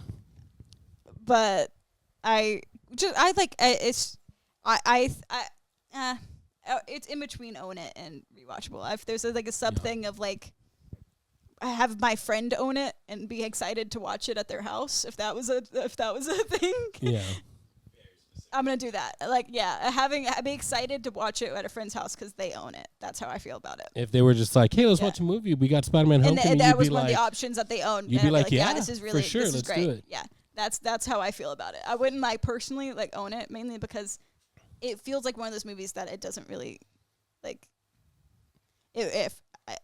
but it's in between own it and rewatchable. If there's a sub thing of like, I have my friend own it and be excited to watch it at their house. If that was a thing, Yeah. I'm gonna do that. I'd be excited to watch it at a friend's house because they own it. That's how I feel about it. If they were just like, hey, let's watch a movie. We got Spider-Man Homecoming. And that was one of the options that they own. You'd be like, yeah, this is really for sure, this is let's great. do it. Yeah, that's how I feel about it. I wouldn't personally own it, mainly because it feels like one of those movies that it doesn't really like. If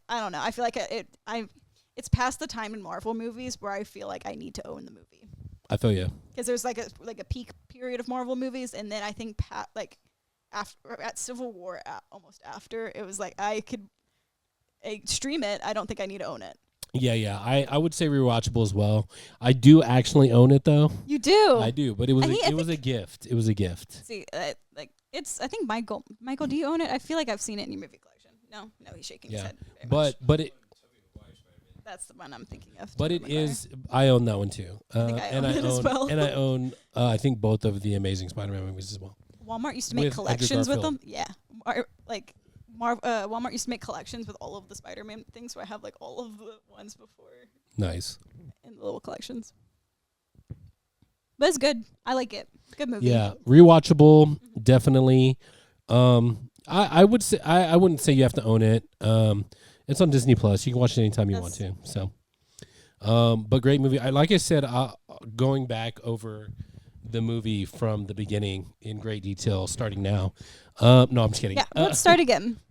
I don't know, I feel like it's past the time in Marvel movies where I feel like I need to own the movie. I feel you. Because there's a peak period of Marvel movies, and then I think after at Civil War, almost after, it was like I could stream it. I don't think I need to own it. Yeah. I would say rewatchable as well. I do actually own it though. You do. I do, but it was a gift. It was a gift. See, it's. I think Michael, do you own it? I feel like I've seen it in your movie collection. No, he's shaking his head. Very much. But it. That's the one I'm thinking of. But Tobey it Maguire. is. I own that one too. I think I own it as well. And I own. I think both of the Amazing Spider-Man movies as well. Walmart used to make With collections Andrew with them. Yeah, Walmart used to make collections with all of the Spider-Man things, so I have all of the ones before Nice. in the little collections. But it's good. I like it. Good movie. Yeah, rewatchable, definitely. I would say I wouldn't say you have to own it. It's on Disney Plus. You can watch it anytime you want to. So, but great movie. Like I said, going back over the movie from the beginning in great detail, starting now. No, I'm just kidding. Yeah, let's start again.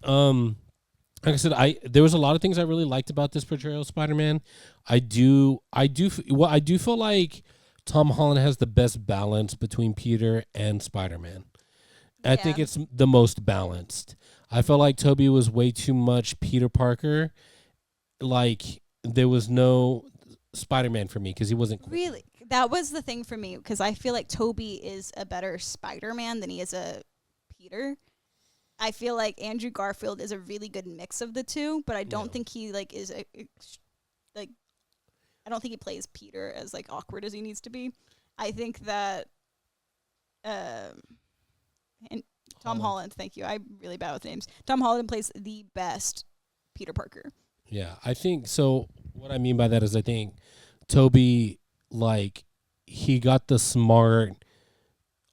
Like I said, there was a lot of things I really liked about this portrayal of Spider-Man. I do feel like Tom Holland has the best balance between Peter and Spider-Man. I think it's the most balanced. I felt like Tobey was way too much Peter Parker. Like, there was no Spider-Man for me because he wasn't... Really? That was the thing for me, because I feel like Tobey is a better Spider-Man than he is a Peter. I feel like Andrew Garfield is a really good mix of the two, but I don't think he is I don't think he plays Peter as awkward as he needs to be. I think that and Tom Holland, thank you. I'm really bad with names. Tom Holland plays the best Peter Parker. Yeah, I think so. What I mean by that is I think Tobey, he got the smart,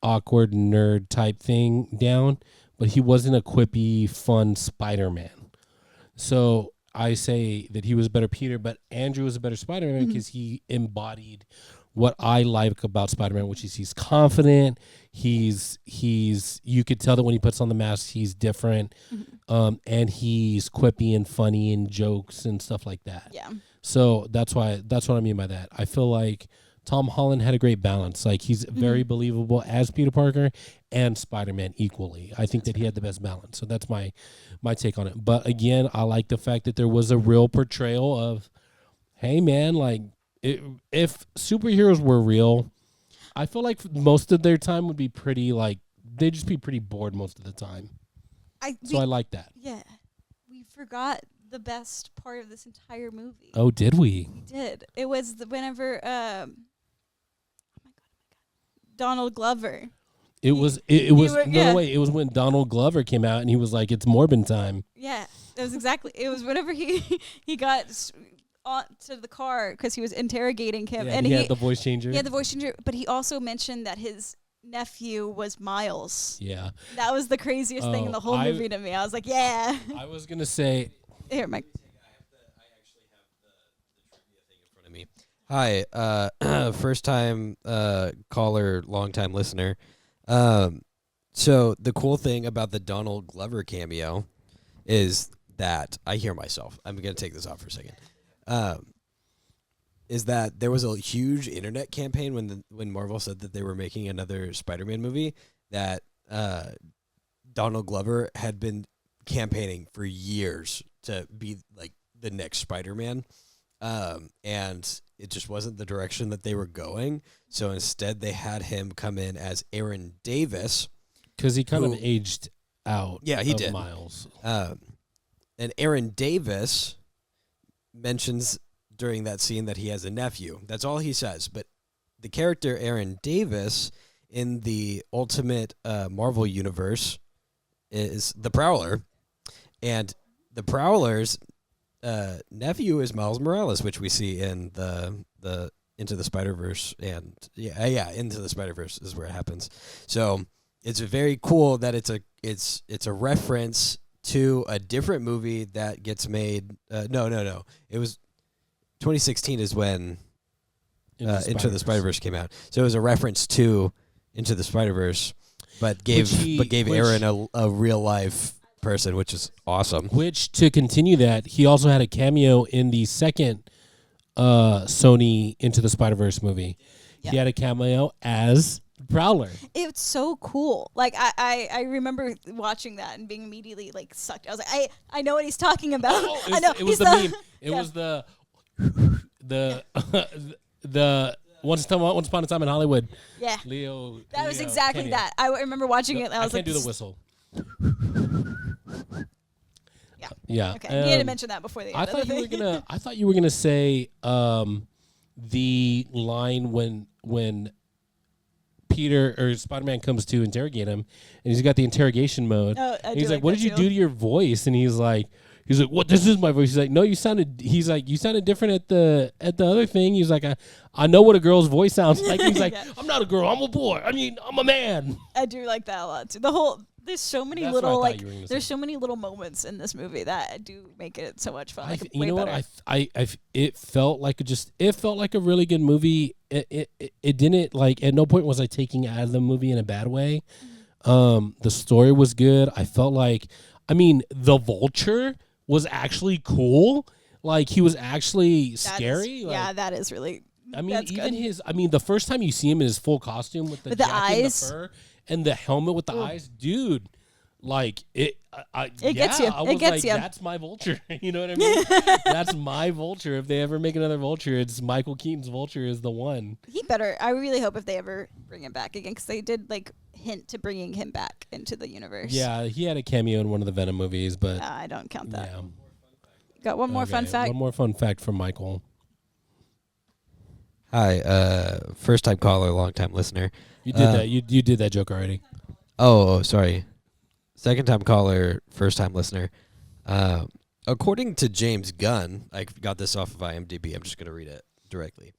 awkward nerd type thing down, but he wasn't a quippy, fun Spider-Man. So I say that he was a better Peter, but Andrew was a better Spider-Man because he embodied what I like about Spider-Man, which is he's confident. He's you could tell that when he puts on the mask, he's different, and he's quippy and funny and jokes and stuff like that. Yeah. So that's what I mean by that. I feel like Tom Holland had a great balance. He's very believable as Peter Parker and Spider-Man equally. I think that he had the best balance. So that's my take on it. But again, I like the fact that there was a real portrayal of, hey man, if superheroes were real, I feel like most of their time would be pretty they'd just be pretty bored most of the time. I like that. Yeah. We forgot the best part of this entire movie. Oh, did we? We did. It was whenever oh my god. Donald Glover. It was when Donald Glover came out and he was like, it's Morbin time. Yeah. It was whenever he got onto the car because he was interrogating him, Yeah, and he had the voice changer. He had the voice changer, but he also mentioned that his nephew was Miles. Yeah. That was the craziest thing in the whole movie to me. I was like, yeah. I was gonna say, here, Mike. I actually have the trivia thing in front of me. Hi, first time caller, long time listener. So the cool thing about the Donald Glover cameo is that I hear myself. I'm gonna take this off for a second. is that there was a huge internet campaign when Marvel said that they were making another Spider-Man movie that Donald Glover had been campaigning for years to be like the next Spider-Man, and it just wasn't the direction that they were going. So instead, they had him come in as Aaron Davis, because he kind of aged out. Yeah, he did. Miles. And Aaron Davis mentions during that scene that he has a nephew. That's all he says. But the character Aaron Davis in the Ultimate Marvel universe is the Prowler, and the Prowler's nephew is Miles Morales, which we see in the Into the Spider-Verse, and Into the Spider-Verse is where it happens. So it's very cool that it's a reference to a different movie that gets made. No. It was 2016 is when Into the Spider-Verse came out. So it was a reference to Into the Spider-Verse, but gave Aaron a real life person, which is awesome. Which, to continue that, he also had a cameo in the second Sony Into the Spider-Verse movie. Yeah. He had a cameo as Prowler. It's so cool. Like I remember watching that and being immediately like sucked. I was like, I know what he's talking about. I know. It was the meme. It was the Once Upon a Time in Hollywood. Yeah. Leo. That was exactly cameo. That. I remember watching it. And I was can't like, do the whistle. Yeah. Yeah. Okay. You had to mention that before the end. I thought you were gonna say the line when Peter or Spider-Man comes to interrogate him, and he's got the interrogation mode. Oh, and he's like, "What did you do to your voice?" And he's like, "What? This is my voice." He's like, "No, you sounded." He's like, "You sounded different at the other thing." He's like, "I know what a girl's voice sounds like." He's like, "I'm not a girl. I'm a boy. I mean, I'm a man." I do like that a lot too. There's so many there's so many little moments in this movie that do make it so much fun. You know what? It felt like a really good movie. It didn't like at no point was I taking out of the movie in a bad way. The story was good. I felt like, the Vulture was actually cool. Like he was actually scary. That is really. The first time you see him in his full costume with the jacket eyes. and the fur and the helmet with the eyes, dude, like it gets you. I was gets you. That's my Vulture. You know what I mean? That's my Vulture. If they ever make another Vulture, it's Michael Keaton's Vulture is the one. He better. I really hope if they ever bring him back again, because they did hint to bringing him back into the universe. Yeah, he had a cameo in one of the Venom movies, but I don't count that. Yeah. Got one more fun fact. One more fun fact from Michael. Hi, first time caller, long time listener. You did that. You did that joke already. Oh, sorry. Second time caller, first time listener. According to James Gunn, I got this off of IMDb. I'm just going to read it directly.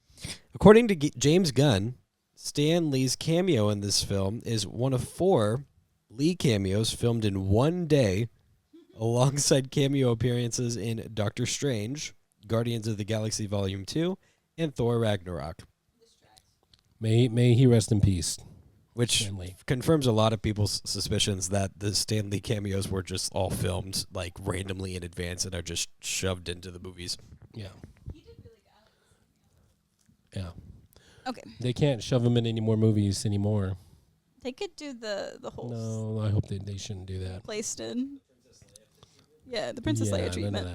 According to James Gunn, Stan Lee's cameo in this film is one of 4 Lee cameos filmed in one day, alongside cameo appearances in Doctor Strange, Guardians of the Galaxy Volume 2, and Thor Ragnarok. May he rest in peace. Which confirms a lot of people's suspicions that the Stan Lee cameos were just all filmed randomly in advance and are just shoved into the movies. Yeah. Yeah. Okay. They can't shove him in any more movies anymore. They could do the whole. No, I hope they shouldn't do that. Placed in. Yeah, the Princess Leia treatment. None of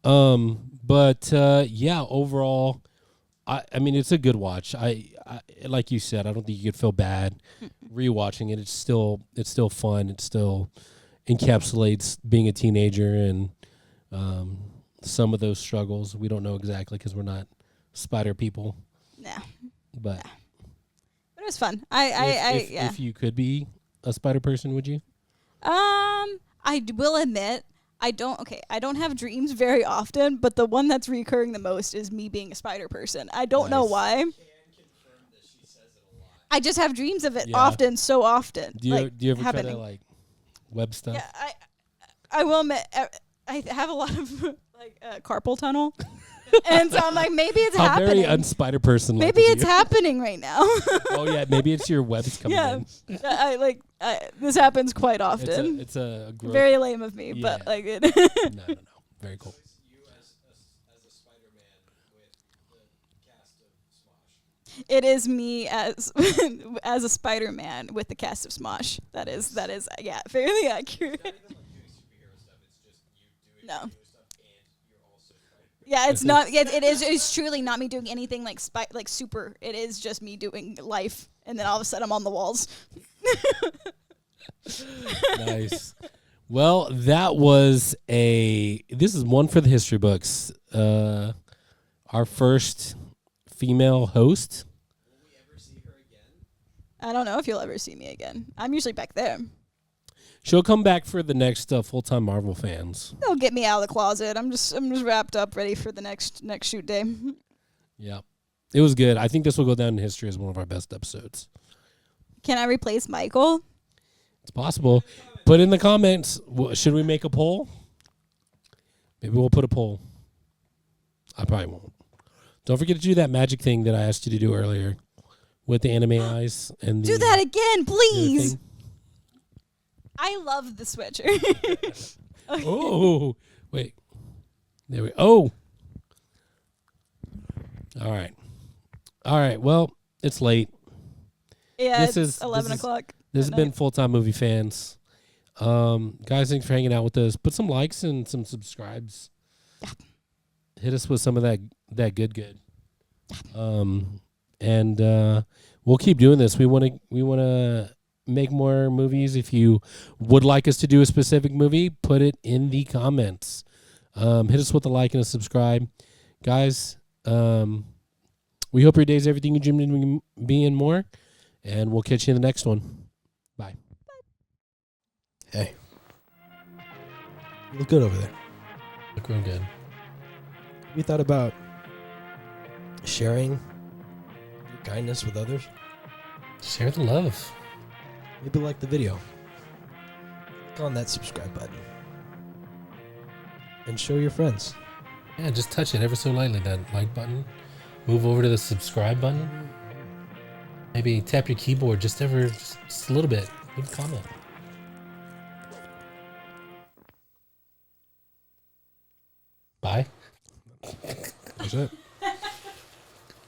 that. Overall, I mean, it's a good watch. I like you said, I don't think you could feel bad rewatching it. It's still fun. It still encapsulates being a teenager and some of those struggles. We don't know exactly because we're not spider people. Nah. But it was fun. If you could be a spider person, would you? I will admit, I don't have dreams very often, but the one that's recurring the most is me being a spider person. I don't know why. I just have dreams of it so often. Do you ever try to web stuff? Yeah, I will admit, I have a lot of carpal tunnel. And so I'm like, maybe it's happening. Very unspider person. Maybe it's happening right now. Oh yeah, maybe it's your webs coming in. This happens quite often. It's a very lame of me, but it. No. Very cool. It is me as as a Spider-Man with the cast of Smosh. That is yeah, fairly accurate. No. Yeah, it's not. Yeah, it is. It's truly not me doing anything like super. It is just me doing life, and then all of a sudden I'm on the walls. Nice. Well, that was this is one for the history books. Our first female host. Will we ever see her again? I don't know if you'll ever see me again. I'm usually back there. She'll come back for the next full-time Marvel fans. They'll get me out of the closet. I'm just wrapped up, ready for the next shoot day. Yeah, it was good. I think this will go down in history as one of our best episodes. Can I replace Michael? It's possible. Put in the comments. Should we make a poll? Maybe we'll put a poll. I probably won't. Don't forget to do that magic thing that I asked you to do earlier with the anime eyes and do that again, please. thing. I love the switcher. Oh, wait. There we go. Oh. All right. Well, it's late. Yeah, it's 11 o'clock. This has been Full-Time Movie Fans. Guys, thanks for hanging out with us. Put some likes and some subscribes. Yeah. Hit us with some of that good. And we'll keep doing this. We want to make more movies. If you would like us to do a specific movie, put it in the comments. Hit us with a like and a subscribe. Guys, we hope your day's everything you dreamed of being and more. And we'll catch you in the next one. Bye. Hey. You look good over there. Look real good. Have you thought about sharing your kindness with others? Share the love. Maybe like the video. Click on that subscribe button. And show your friends. Yeah, just touch it ever so lightly, that like button. Move over to the subscribe button. Maybe tap your keyboard just a little bit. Leave a comment. Bye. That's it.